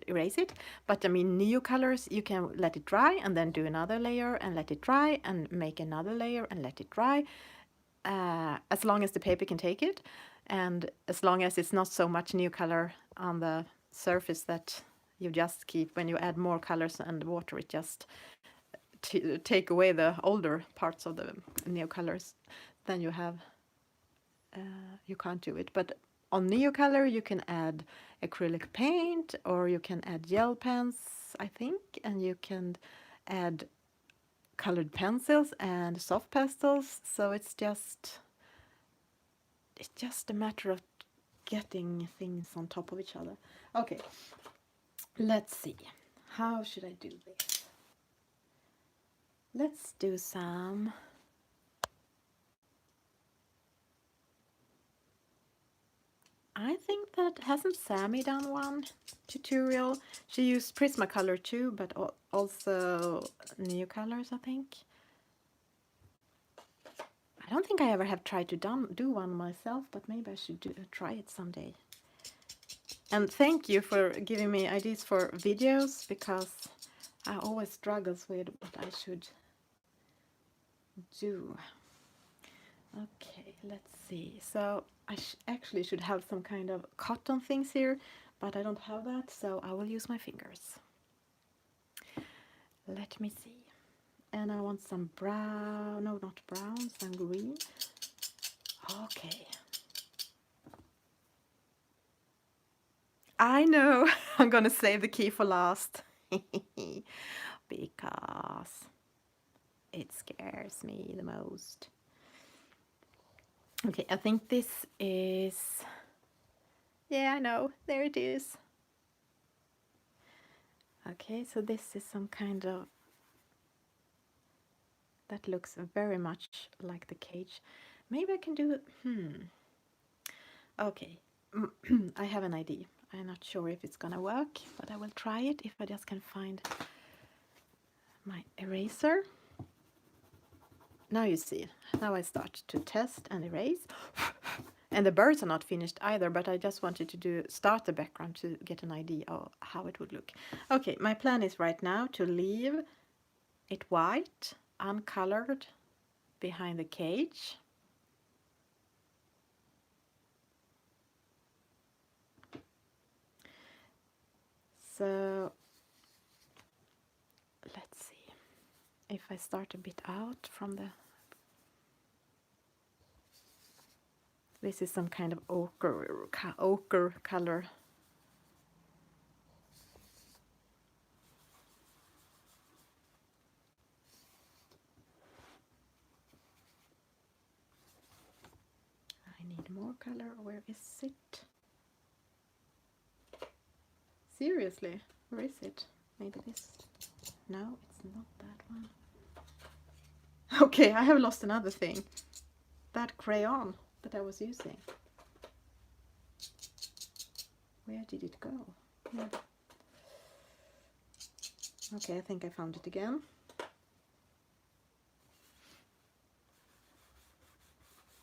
Erase it. But I mean, neo colors, you can let it dry and then do another layer and let it dry and make another layer and let it dry. As long as the paper can take it, and as long as it's not so much new color on the surface that you just keep when you add more colors and water, it just take away the older parts of the neo colors, then you have you can't do it. But on neo color you can add acrylic paint or you can add gel pens, I think, and you can add colored pencils and soft pastels. So it's just a matter of getting things on top of each other. Okay, let's see. How should I do this? Let's do some I think that hasn't Sammy done one tutorial? She used Prismacolor too, but also new colors, I think. I don't think I ever have tried to do one myself, but maybe I should try it someday. And thank you for giving me ideas for videos, because I always struggle with what I should do. Okay, let's see. So I actually should have some kind of cotton things here, but I don't have that, so I will use my fingers. Let me see. And I want some brown, no, not brown, some green. Okay. I know, I'm gonna save the key for last. Because it scares me the most. Okay, I think this is... Yeah, I know, there it is. Okay, so this is some kind of... That looks very much like the cage. Maybe I can do it... Okay, I have an idea. I'm not sure if it's gonna work, but I will try it if I just can find my eraser. Now you see, now I start to test and erase. And the birds are not finished either, but I just wanted to start the background to get an idea of how it would look. Okay, my plan is right now to leave it white, uncolored, behind the cage. So let's see if I start a bit out from the... This is some kind of ochre color. I need more color. Where is it? Seriously, where is it? Maybe this? No, it's not that one. Okay, I have lost another thing. That crayon that I was using. Where did it go? Yeah. Okay, I think I found it again.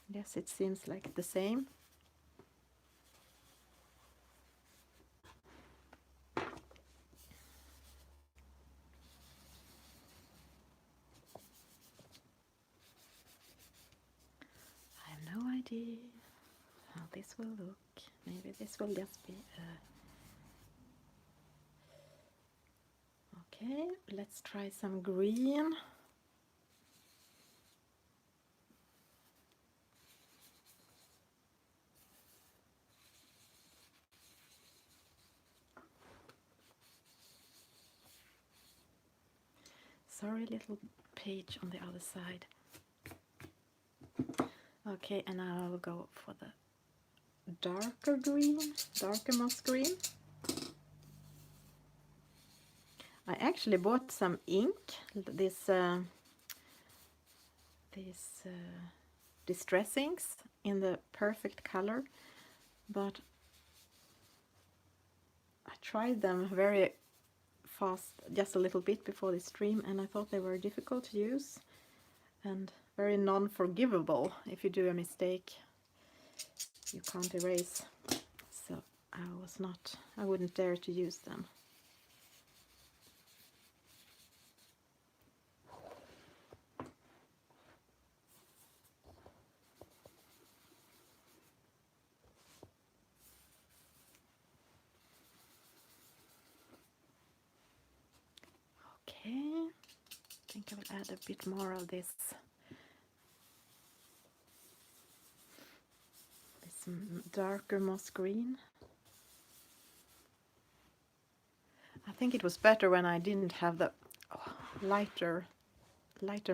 Yes, it seems like the same. I have no idea how this will look. Maybe this will just be okay, let's try some green. sorry, little page on the other side. Okay, and now I will go for the darker green, darker moss green. I actually bought some ink, this distress inks in the perfect color, but I tried them very fast, just a little bit before the stream, and I thought they were difficult to use and very non-forgivable. If you do a mistake, you can't erase. So I wouldn't dare to use them. Okay, I think I will add a bit more of this darker moss green. I think it was better when I didn't have the lighter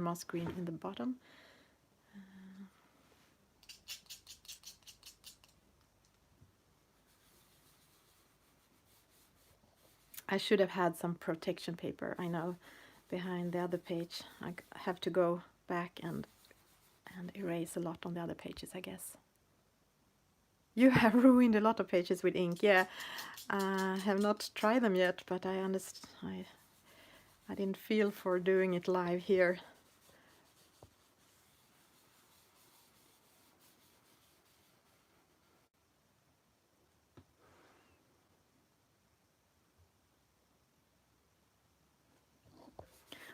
moss green in the bottom. I should have had some protection paper, I know, behind the other page. I have to go back and erase a lot on the other pages, I guess. You have ruined a lot of pages with ink. Yeah, I have not tried them yet, but I understand. I didn't feel for doing it live here.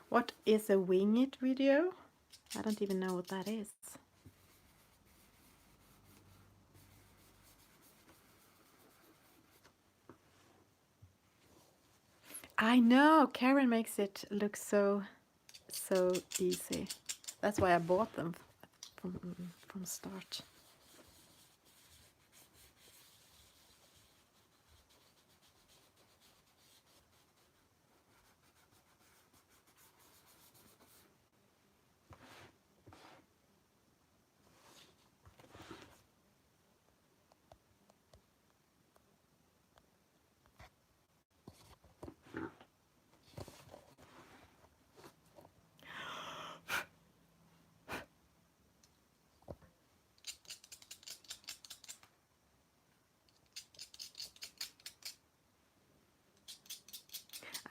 What is a wing it video? I don't even know what that is. I know, Karen makes it look so easy. That's why I bought them from start.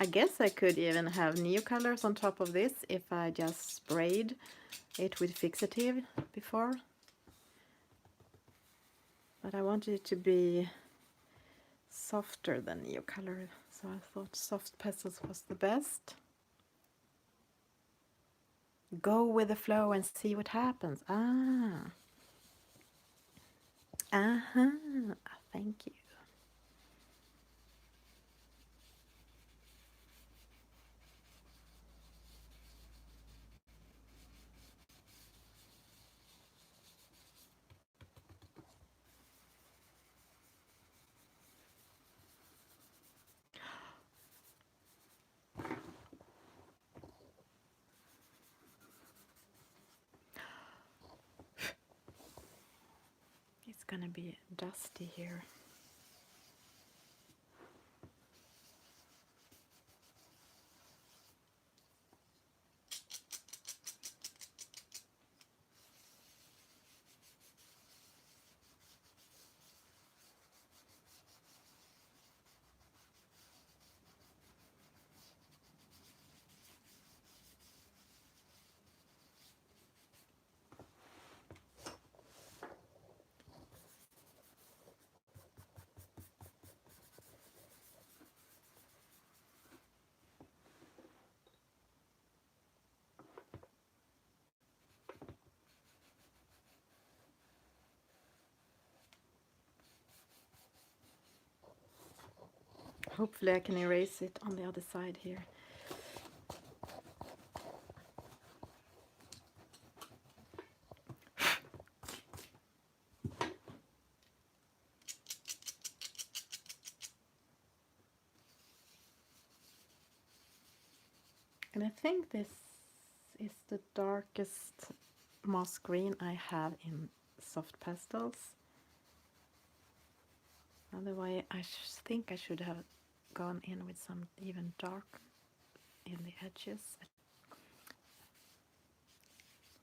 I guess I could even have new colors on top of this if I just sprayed it with fixative before. But I wanted it to be softer than new color, so I thought soft pastels was the best. Go with the flow and see what happens. Thank you. It's gonna be dusty here. Hopefully I can erase it on the other side here. And I think this is the darkest moss green I have in soft pastels. Otherwise, I think I should have gone in with some even dark in the edges.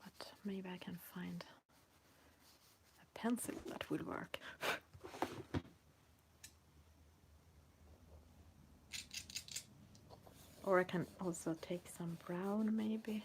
But maybe I can find a pencil that will work. Or I can also take some brown maybe.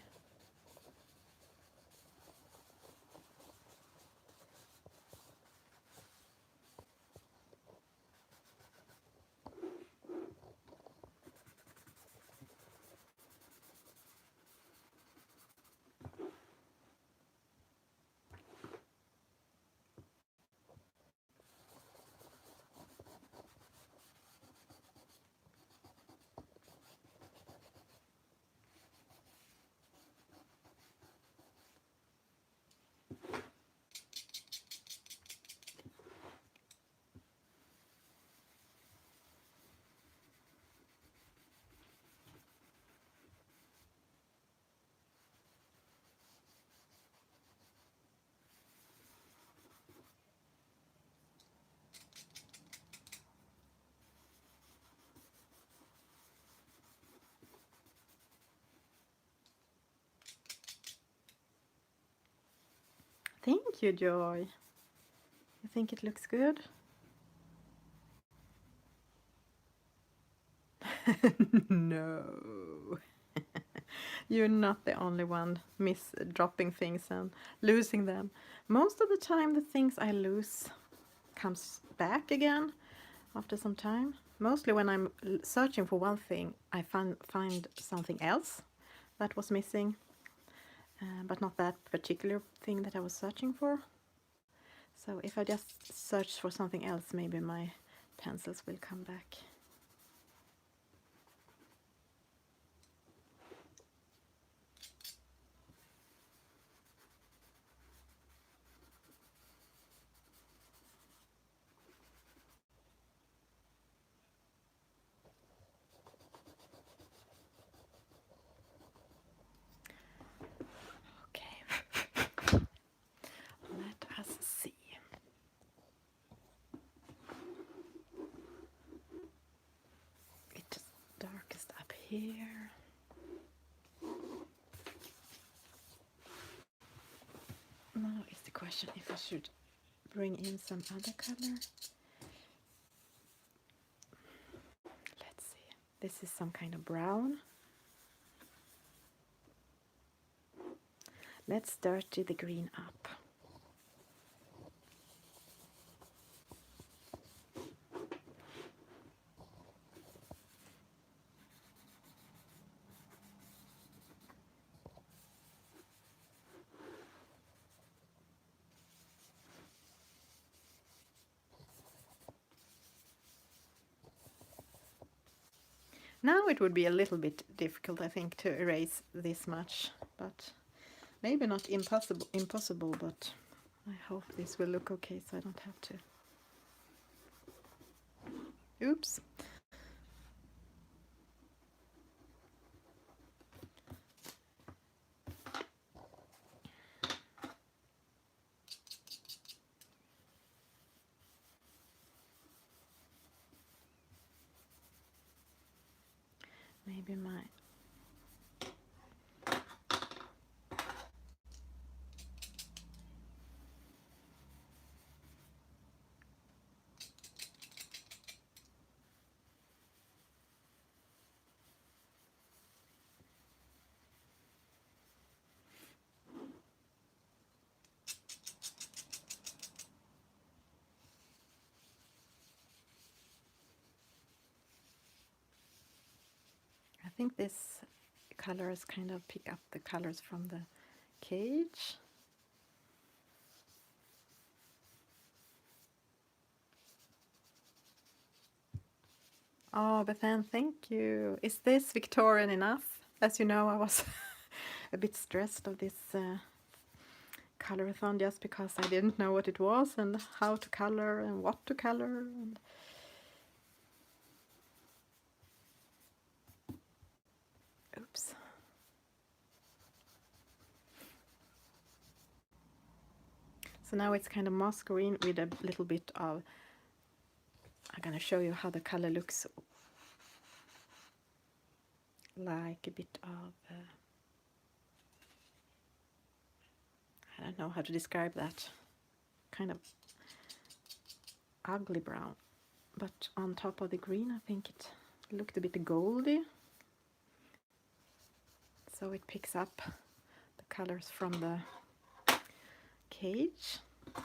Thank you, Joy. You think it looks good? No. You're not the only one dropping things and losing them. Most of the time the things I lose comes back again after some time. Mostly when I'm searching for one thing, I find something else that was missing, but not that particular thing that I was searching for. So if I just search for something else, maybe my pencils will come back. Okay, let us see. It's darkest up here. Now is the question if I should bring in some other color. Let's see. This is some kind of brown. Let's dirty the green up. Now it would be a little bit difficult, I think, to erase this much, but maybe not impossible, but I hope this will look okay so I don't have to. Oops. Maybe my I think this colors kind of pick up the colors from the cage. Oh, Bethan, thank you. Is this Victorian enough? As you know, I was a bit stressed of this colorathon just because I didn't know what it was and how to color and what to color. And oops. So now it's kind of moss green with a little bit of, I'm gonna show you how the color looks like a bit of, I don't know how to describe that, kind of ugly brown. But on top of the green, I think it looked a bit goldy. So it picks up the colors from the cage. At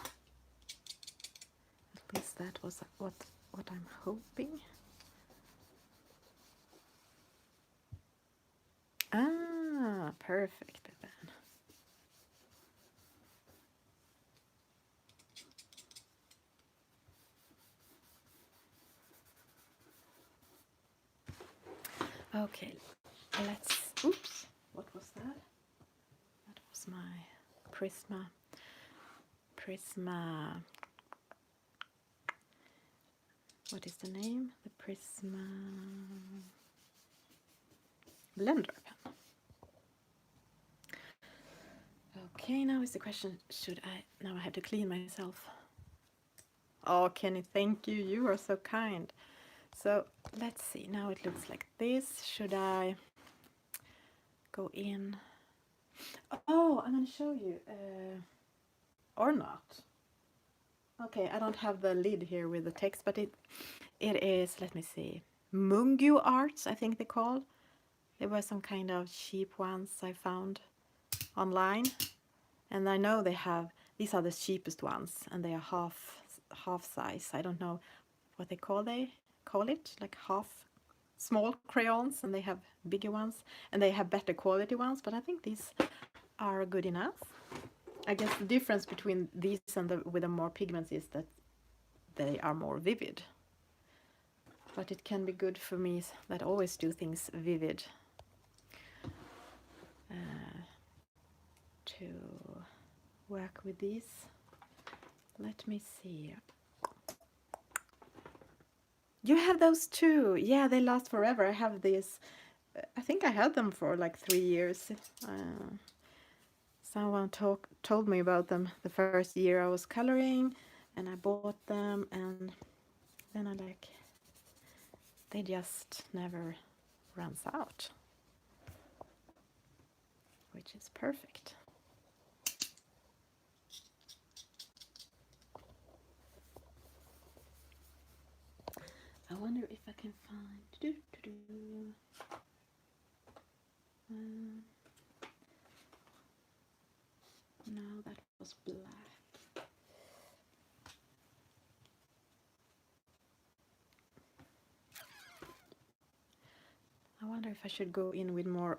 least that was what I'm hoping. Ah, perfect then. Okay, let's, oops, what was that? That was my Prisma, what is the name? The Prisma blender pen. Okay, now is the question, should I, now I have to clean myself. Oh, Kenny, thank you, you are so kind. So let's see, now it looks like this. Should I go in? Oh, I'm gonna show you, or not. Okay, I don't have the lid here with the text, but it is, let me see, Mungu Arts, I think they call. There were some kind of cheap ones I found online, and I know they have, these are the cheapest ones, and they are half size. I don't know what they call it, like half small crayons, and they have bigger ones, and they have better quality ones, but I think these are good enough. I guess the difference between these and the with the more pigments is that they are more vivid. But it can be good for me that always do things vivid to work with these. Let me see. You have those too. Yeah, they last forever. I have these. I think I had them for like 3 years. Someone told me about them the first year I was coloring, and I bought them, and then I like, they just never runs out, which is perfect. I wonder if I can find, no, that was black. I wonder if I should go in with more.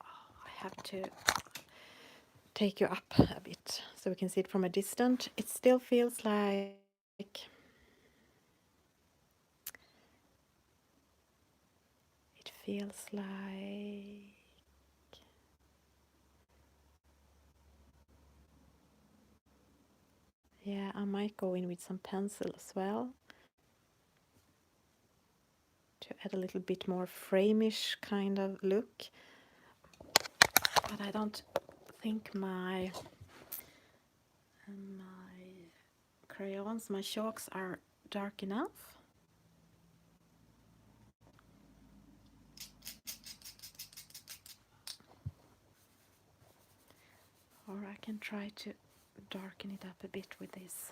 Oh, I have to take you up a bit so we can see it from a distance. It still feels like yeah, I might go in with some pencil as well to add a little bit more frame-ish kind of look. But I don't think my crayons, my chalks are dark enough. Or I can try to darken it up a bit with this.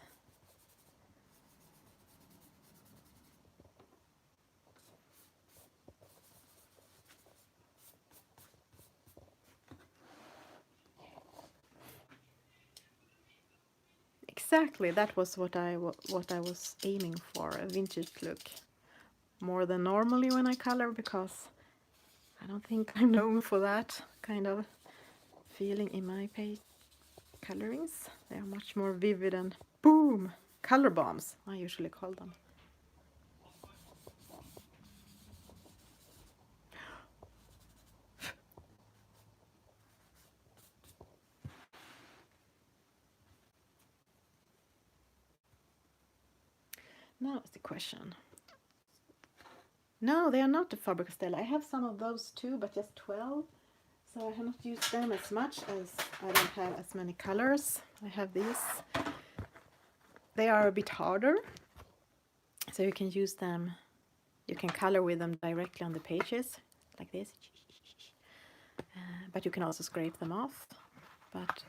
Exactly, that was what I was aiming for, a vintage look. More than normally when I color, because I don't think I'm known for that kind of feeling in my colorings. They are much more vivid and boom, color bombs, I usually call them. Now is the question. No, they are not the Faber-Castell. I have some of those too, but just 12. So I have not used them as much as I don't have as many colors. I have these. They are a bit harder, so you can use them, you can color with them directly on the pages, like this. But you can also scrape them off, but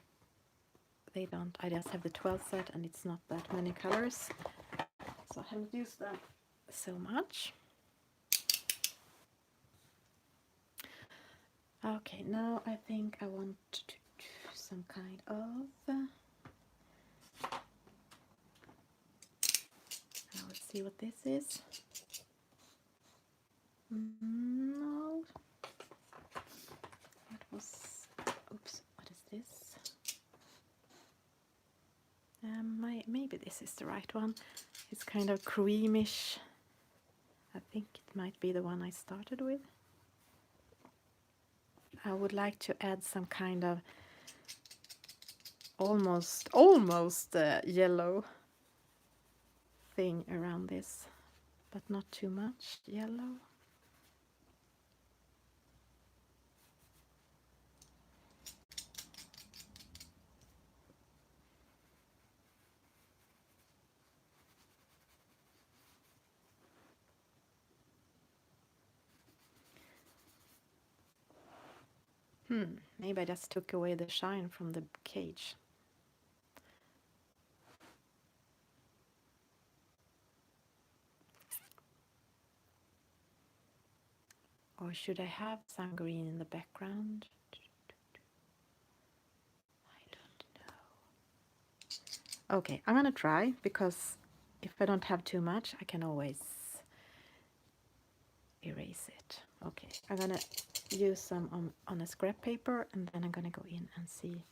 they don't. I just have the 12 set and it's not that many colors, so I haven't used them so much. Okay, now I think I want to do some kind of... let's see what this is. No. That was... Oops, what is this? Maybe this is the right one. It's kind of creamish. I think it might be the one I started with. I would like to add some kind of almost yellow thing around this, but not too much yellow. Maybe I just took away the shine from the cage. Or should I have some green in the background? I don't know. Okay, I'm gonna try, because if I don't have too much, I can always erase it. Okay, I'm gonna use some on a scrap paper, and then I'm gonna go in and see.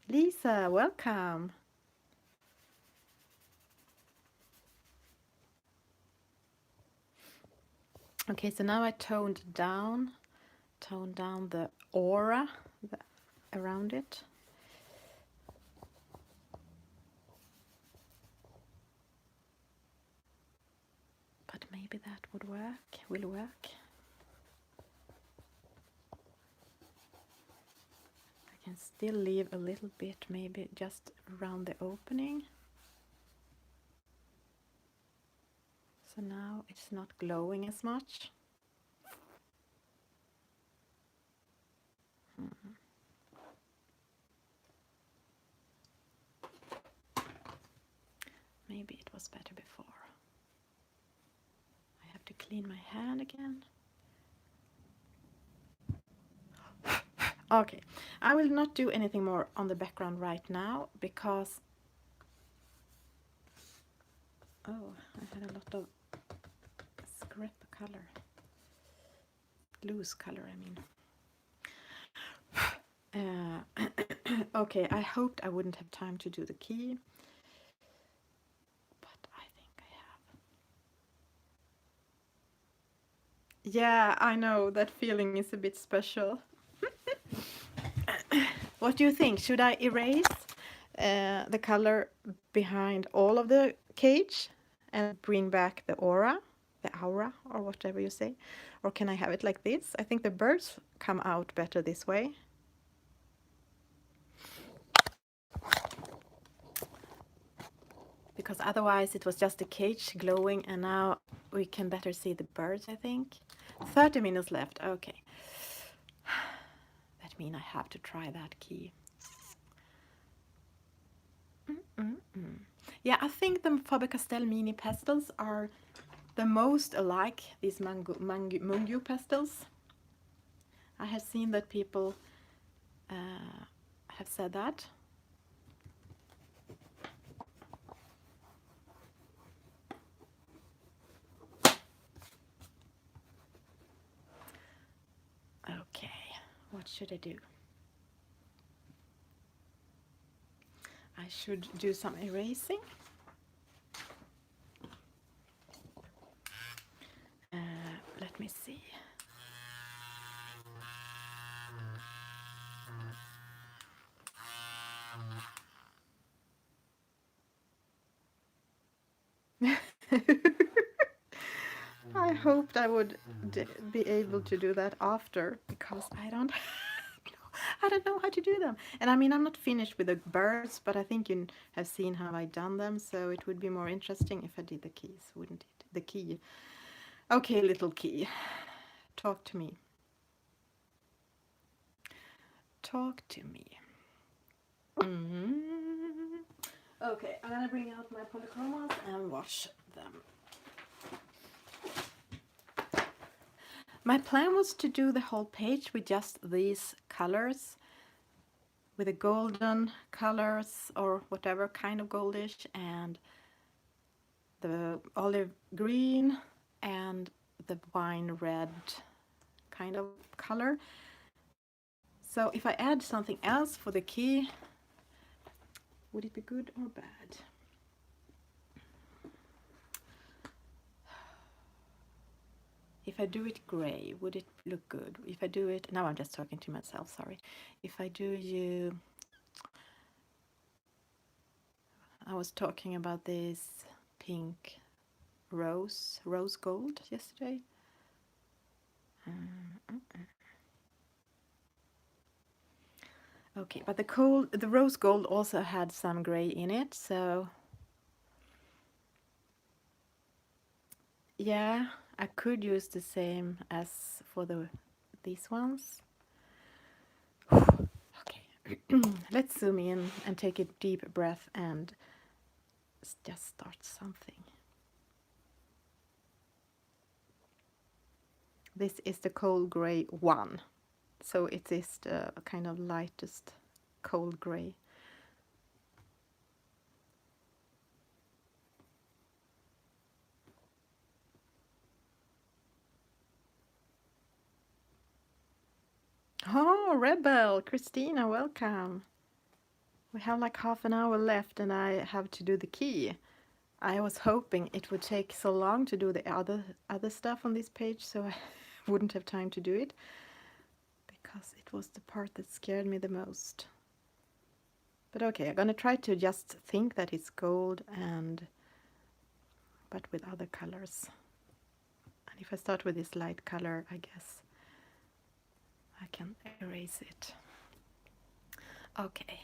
Lisa, welcome. Okay, so now I toned down the aura around it. But maybe that will work. I can still leave a little bit, maybe just around the opening. So now it's not glowing as much. Maybe it was better before. I have to clean my hand again. Okay, I will not do anything more on the background right now, because I had a lot of scrap color, loose color I mean. Okay, I hoped I wouldn't have time to do the key, but I think I have. Yeah, I know, that feeling is a bit special. What do you think? Should I erase the color behind all of the cage and bring back the aura, or whatever you say? Or can I have it like this? I think the birds come out better this way. Because otherwise it was just the cage glowing, and now we can better see the birds, I think. 30 minutes left, okay. That means I have to try that key. Yeah, I think the Faber-Castell mini pastels are the most alike these Mungu pastels. I have seen that people have said that. Okay, what should I do? I should do some erasing. Let me see. I hoped I would be able to do that after, because I don't know how to do them. And I mean, I'm not finished with the birds, but I think you have seen how I done them, so it would be more interesting if I did the keys, wouldn't it? The key. Okay, little key. Talk to me. Talk to me. Okay, I'm gonna bring out my polychromas and wash them. My plan was to do the whole page with just these colors, with the golden colors or whatever kind of goldish, and the olive green and the wine red kind of color. So if I add something else for the key, would it be good or bad? If I do it gray, would it look good? If I do it, now I'm just talking to myself, sorry. If I do you, I was talking about this pink rose gold yesterday. Okay, but the rose gold also had some gray in it, so yeah, I could use the same as for these ones. Okay, let's zoom in and take a deep breath and just start something. This is the cold gray 1, so it is the kind of lightest cold gray. Oh, Rebel, Christina, welcome. We have like half an hour left and I have to do the key. I was hoping it would take so long to do the other stuff on this page, so I wouldn't have time to do it, because it was the part that scared me the most. But okay, I'm gonna try to just think that it's gold, but with other colors. And if I start with this light color, I guess I can erase it. Okay.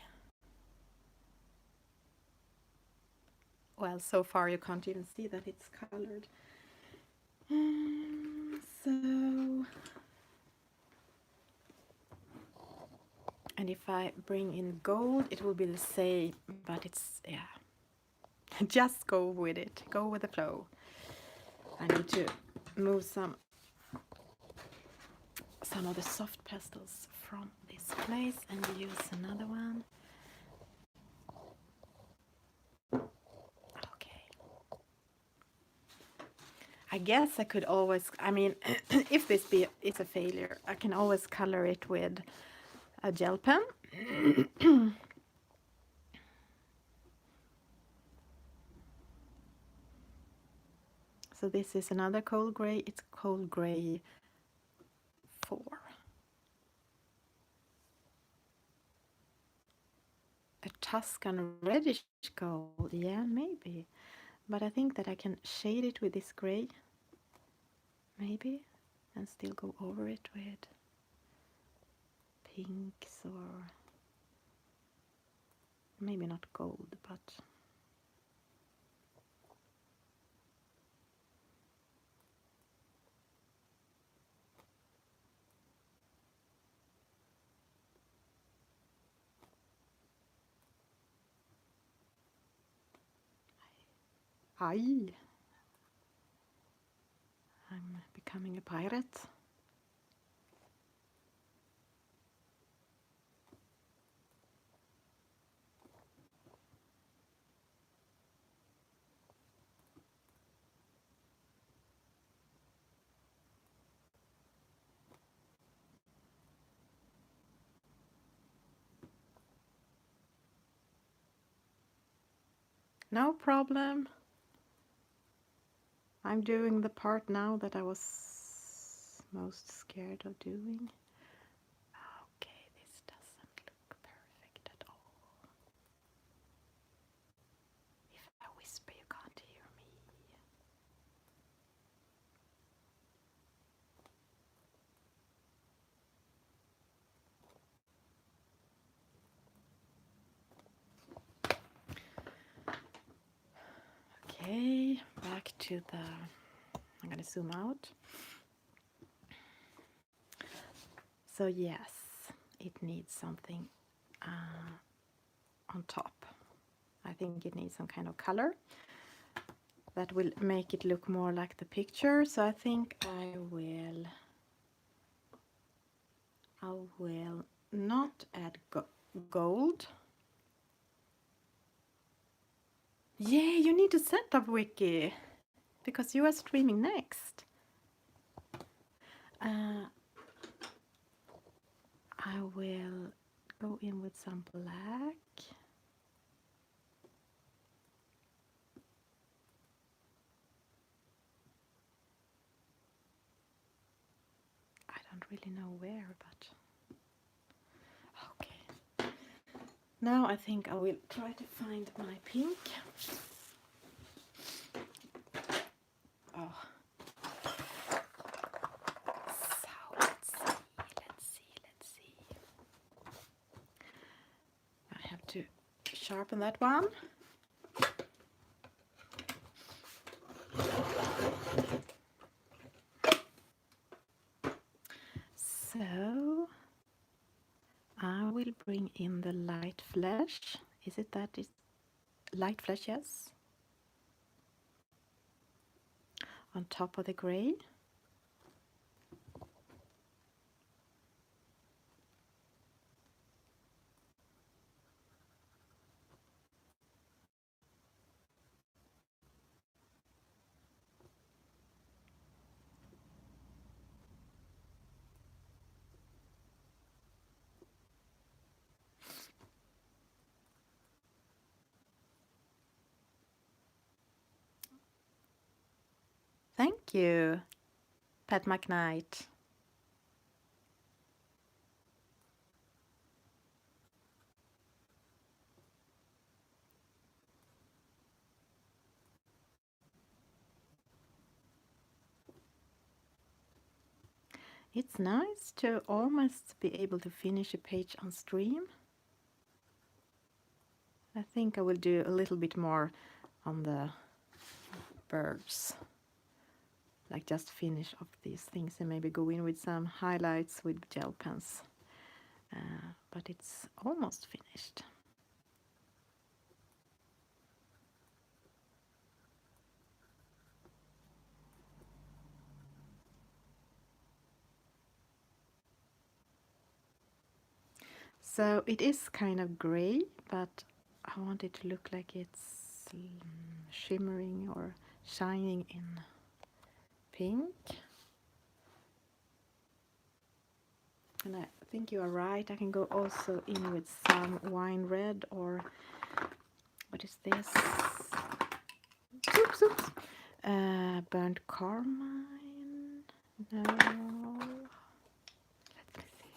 Well, so far you can't even see that it's colored. And if I bring in gold, it will be the same, but it's, yeah. Just go with it. Go with the flow. I need to move some of the soft pastels from this place and use another one. Okay. I guess I could always, I mean, if this is a failure, I can always color it with a gel pen. So this is another cold gray. It's cold gray 4. A Tuscan reddish gold, yeah, maybe. But I think that I can shade it with this gray, maybe, and still go over it with pinks, or maybe not gold, but I'm becoming a pirate. No problem. I'm doing the part now that I was most scared of doing. Okay, this doesn't look perfect at all. If I whisper, you can't hear me. to the, I'm going to zoom out. So yes, it needs something on top. I think it needs some kind of color that will make it look more like the picture. So I think I will not add gold. Yeah, you need to set up Wiki because you are streaming next. I will go in with some black. I don't really know where, but okay. Now I think I will try to find my pink. Oh. So let's see. I have to sharpen that one. So I will bring in the light flesh. Is it that is light flesh? Yes. On top of the gray. Thank you, Pat McKnight. It's nice to almost be able to finish a page on stream. I think I will do a little bit more on the birds. Like just finish off these things and maybe go in with some highlights with gel pens. But it's almost finished. So it is kind of gray, but I want it to look like it's shimmering or shining in pink. And I think you are right. I can go also in with some wine red or what is this? Oops, oops. Burnt carmine. No. Let me see.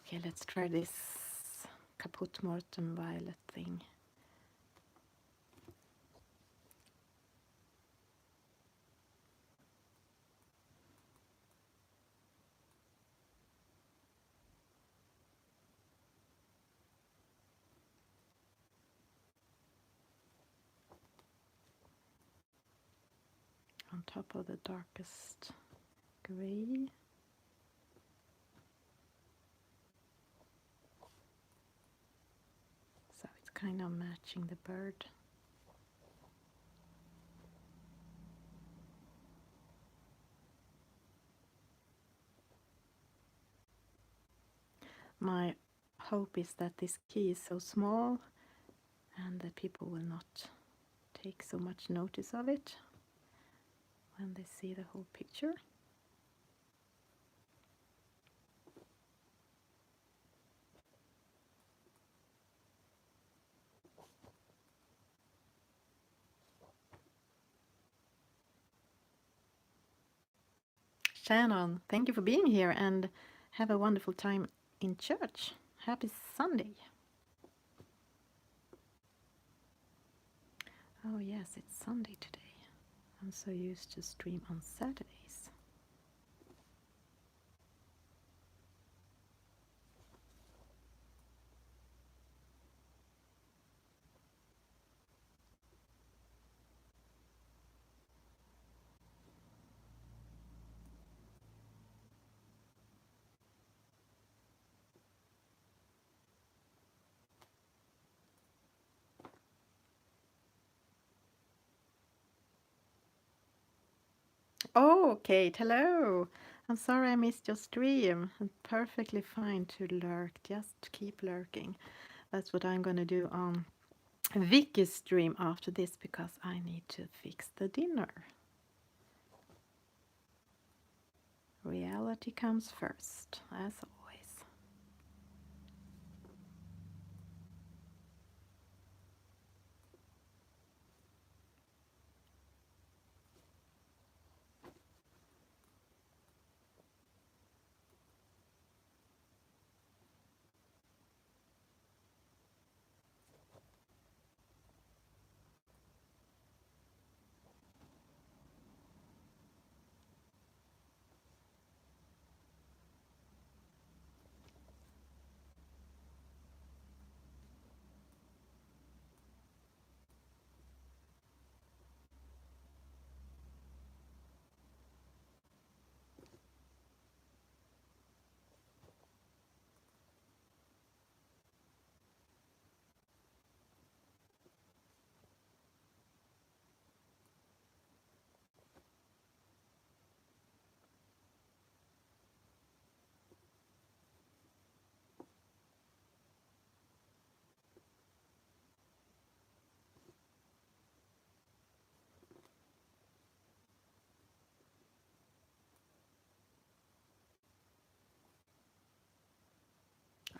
Okay, let's try this Caput Mortem violet thing. On top of the darkest gray. So it's kind of matching the bird. My hope is that this key is so small and that people will not take so much notice of it when they see the whole picture. Shannon, thank you for being here and have a wonderful time in church. Happy Sunday. Oh yes, it's Sunday today. I'm so used to stream on Saturdays. Oh, Kate, hello. I'm sorry I missed your stream. I'm perfectly fine to lurk. Just keep lurking. That's what I'm gonna do on Vicky's stream after this because I need to fix the dinner. Reality comes first, as always.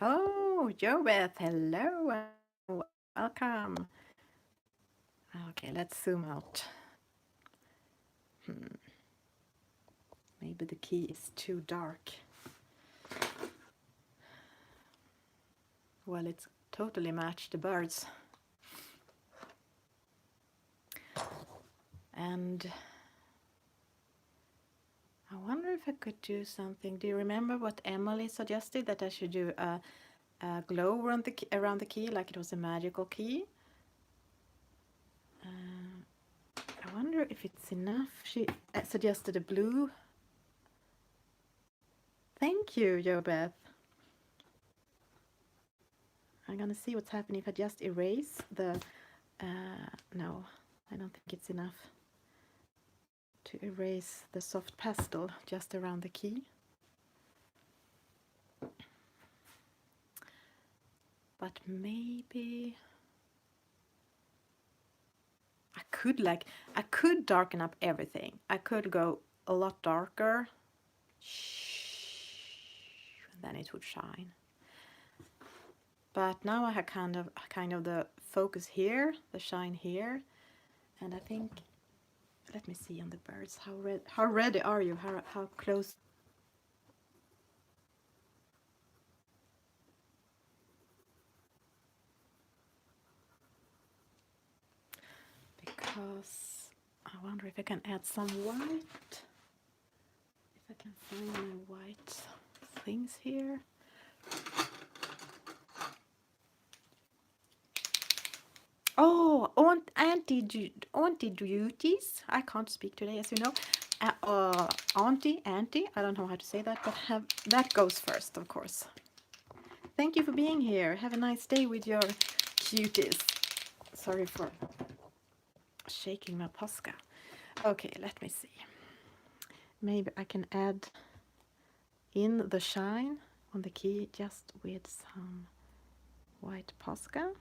Oh, Jobeth, hello. Welcome. Okay, let's zoom out. Maybe the key is too dark. Well, it's totally matched the birds. And I wonder if I could do something. Do you remember what Emily suggested, that I should do a glow around the key like it was a magical key? I wonder if it's enough. She suggested a blue. Thank you, Jobeth. I'm gonna see what's happening if I just erase the... no, I don't think it's enough to erase the soft pastel just around the key. But maybe I could darken up everything. I could go a lot darker. Then it would shine. But now I have kind of the focus here, the shine here, and I think, let me see on the birds, how ready are you? How close? Because I wonder if I can add some white. If I can find my white things here. Oh, Auntie Duties. I can't speak today, as you know. Auntie, I don't know how to say that, but that goes first, of course. Thank you for being here. Have a nice day with your cuties. Sorry for shaking my Posca. Okay, let me see. Maybe I can add in the shine on the key just with some white Posca.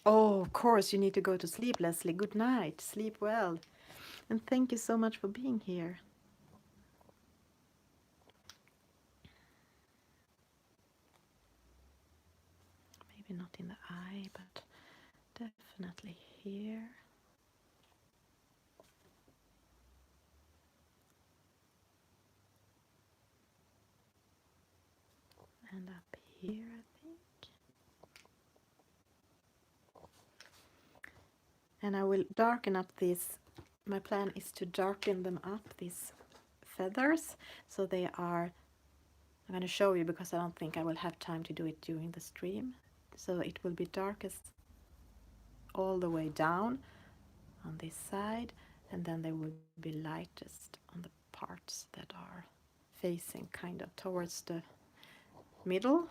Oh, of course, you need to go to sleep, Leslie. Good night. Sleep well. And thank you so much for being here. Maybe not in the eye, but definitely here. And up here, I think. And I will darken up these. My plan is to darken them up, these feathers, so they are, I'm going to show you because I don't think I will have time to do it during the stream. So it will be darkest all the way down on this side, and then they will be lightest on the parts that are facing kind of towards the middle.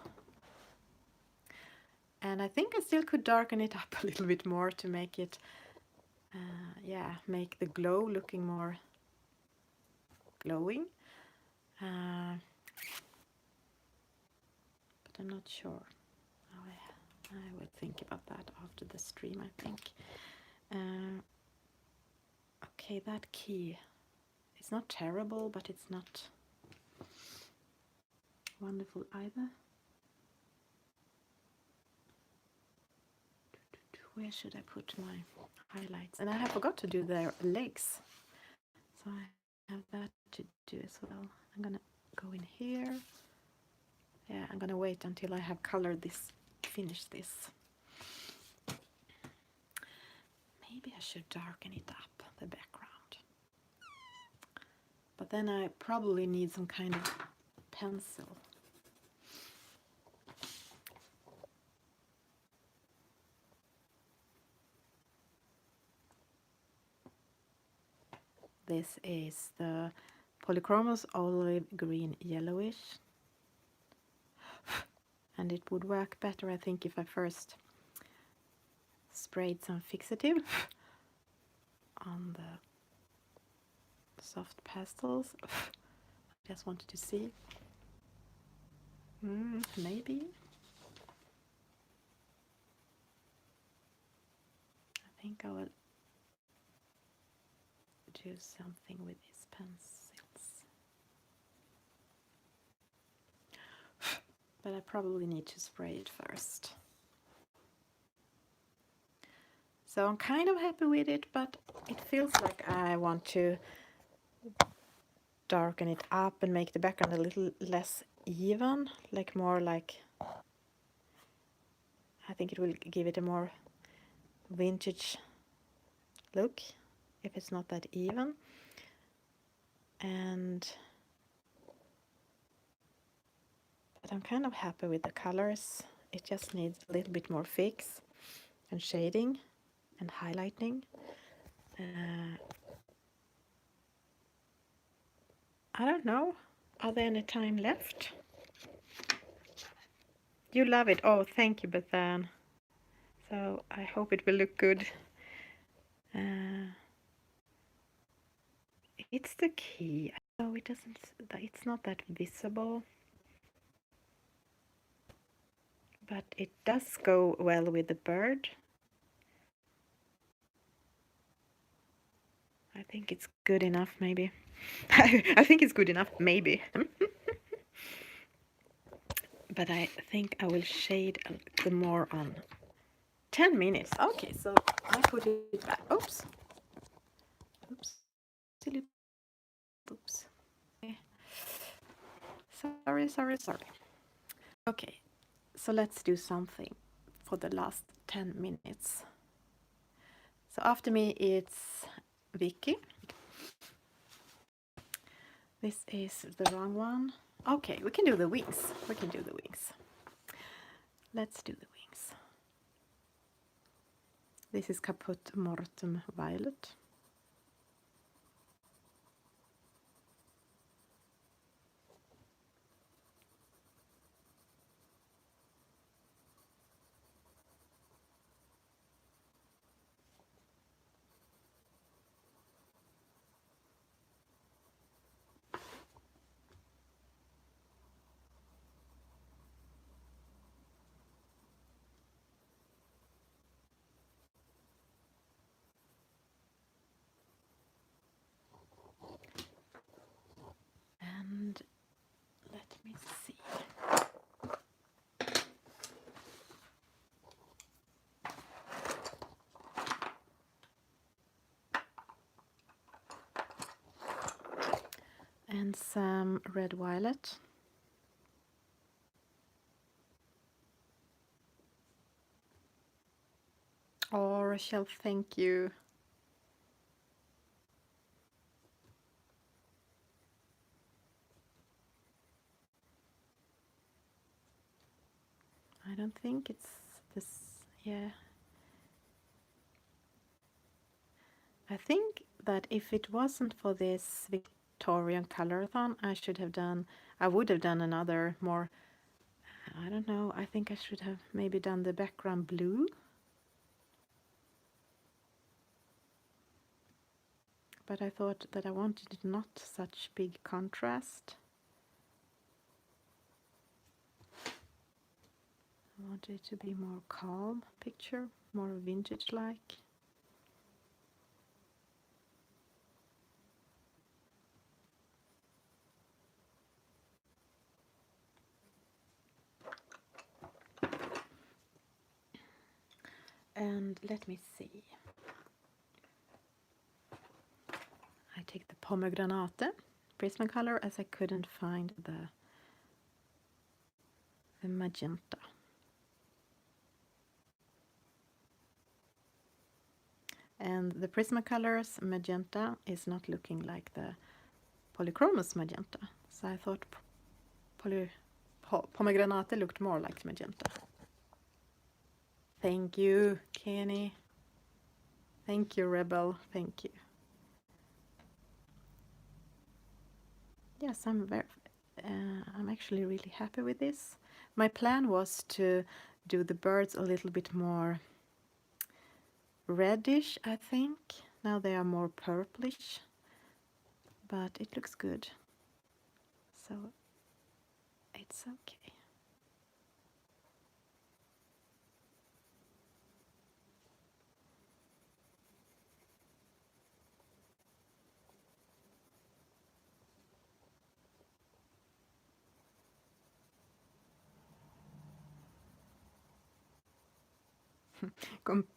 And I think I still could darken it up a little bit more to make it, yeah, make the glow looking more glowing. But I'm not sure. I will think about that after the stream, I think. Okay, that key. It's not terrible, but it's not wonderful either. Where should I put my highlights? And I forgot to do their legs. So I have that to do as well. I'm gonna go in here. Yeah, I'm gonna wait until I have colored this, finish this. Maybe I should darken it up, the background. But then I probably need some kind of pencil. This is the Polychromos olive green yellowish. And it would work better, I think, if I first sprayed some fixative on the soft pastels. Just wanted to see. Maybe. I think I will do something with these pencils. But I probably need to spray it first. So I'm kind of happy with it, but it feels like I want to darken it up and make the background a little less even, like more like, I think it will give it a more vintage look if it's not that even. But I'm kind of happy with the colors. It just needs a little bit more fix and shading and highlighting. I don't know. Are there any time left? You love it. Oh, thank you, Bethan. So I hope it will look good. It's the key. Oh, it doesn't. It's not that visible, but it does go well with the bird. I think it's good enough, maybe. I think it's good enough, maybe. But I think I will shade the more on 10 minutes. Okay, so I put it back. Oops. Oops. Silly. Oops. Okay. Sorry. Okay, so let's do something for the last 10 minutes. So after me, it's Vicky. This is the wrong one. Okay, we can do the wings. Let's do the wings. This is Caput Mortem Violet. and some red violet. Oh, Rochelle, thank you. I don't think it's this, yeah. I think that if it wasn't for this Victorian colorathon, I would have done another more, I don't know, I think I should have maybe done the background blue. But I thought that I wanted not such big contrast. I wanted it to be more calm picture, more vintage-like. And let me see. I take the pomegranate Prismacolor as I couldn't find the magenta. And the Prismacolor's magenta is not looking like the Polychromos magenta. So I thought pomegranate looked more like magenta. Thank you, Kenny. Thank you, Rebel. Thank you. Yes, I'm actually really happy with this. My plan was to do the birds a little bit more reddish, I think. Now they are more purplish, but it looks good. So it's okay.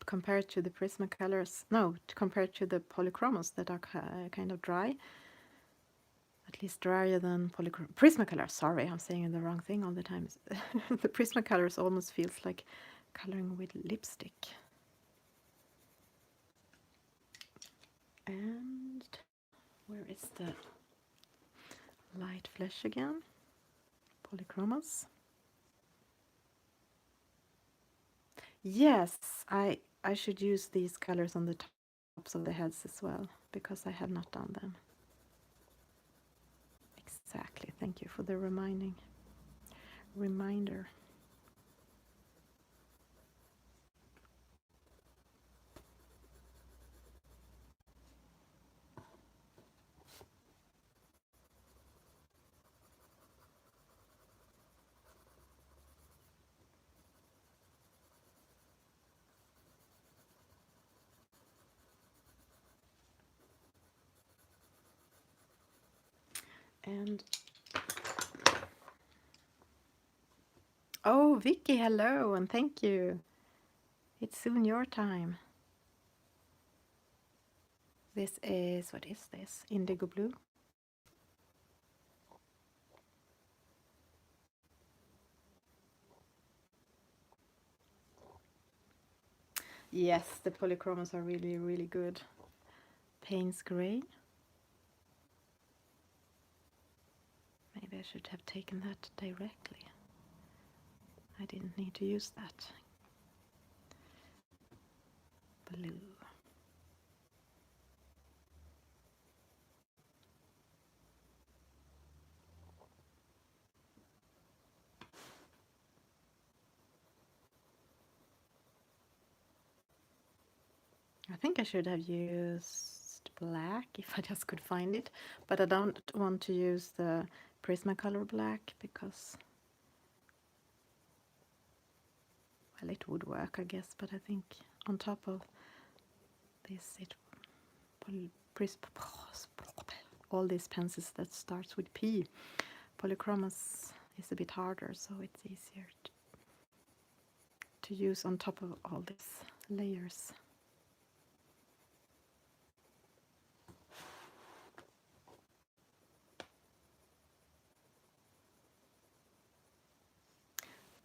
Compared to the Prismacolors, no, compared to the Polychromos that are kind of dry, at least drier than Prismacolor. Sorry, I'm saying the wrong thing all the time. The Prismacolors almost feels like coloring with lipstick. And where is the light flesh again? Polychromos. Yes, I should use these colors on the tops of the heads as well, because I have not done them. Exactly. Thank you for the reminder. And oh, Vicky, hello, and thank you. It's soon your time. This is, what is this? Indigo blue. Yes, the Polychromos are really, really good. Payne's gray. Maybe I should have taken that directly. I didn't need to use that. Blue. I think I should have used black if I just could find it, but I don't want to use the Prismacolor black because, well, it would work, I guess, but I think on top of this, all these pencils that starts with P, Polychromos is a bit harder, so it's easier to use on top of all these layers.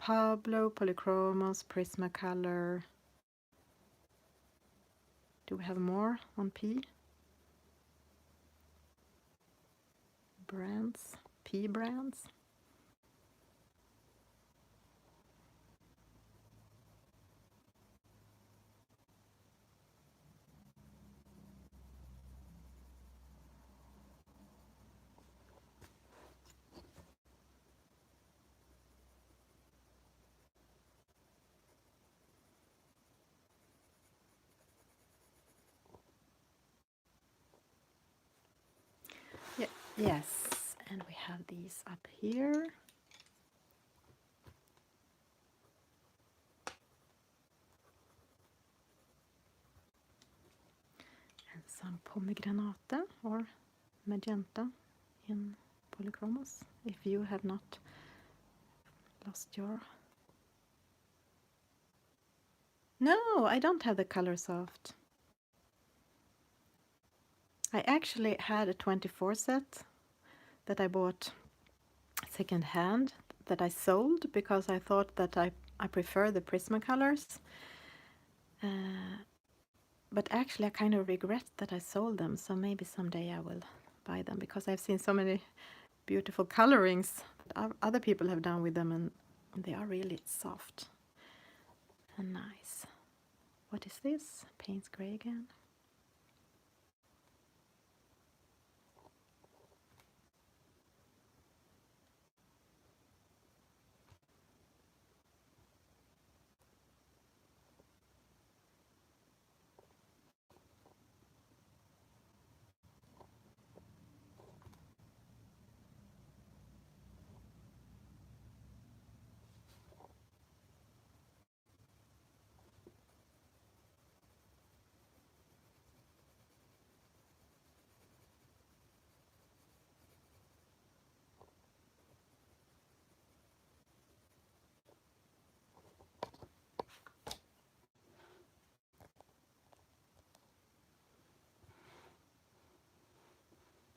Pablo, Polychromos, Prismacolor. Do we have more on P? Brands, P brands. Yes, and we have these up here. And some pomegranate or magenta in Polychromos, if you have not lost your... No, I don't have the Color Soft. I actually had a 24 set that I bought second hand that I sold because I thought that I prefer the Prismacolors. But actually I kind of regret that I sold them, so maybe someday I will buy them because I've seen so many beautiful colorings that other people have done with them, and they are really soft and nice. What is this? Payne's Gray again.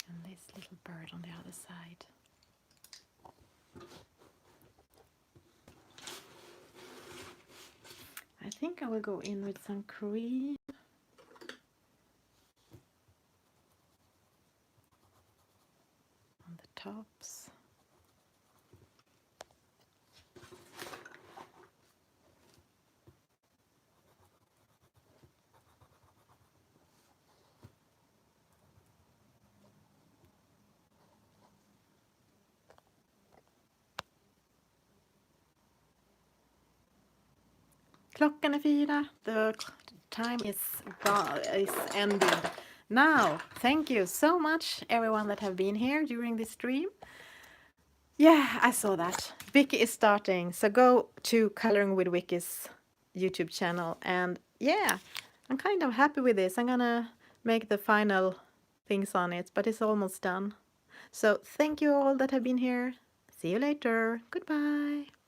And this little bird on the other side. I think I will go in with some cream. On the tops. Klockan är 4. The time is ended. Now, thank you so much everyone that have been here during this stream. Yeah, I saw that. Vicky is starting, so go to Coloring with Vicky's YouTube channel. And yeah, I'm kind of happy with this. I'm gonna make the final things on it, but it's almost done. So thank you all that have been here. See you later. Goodbye.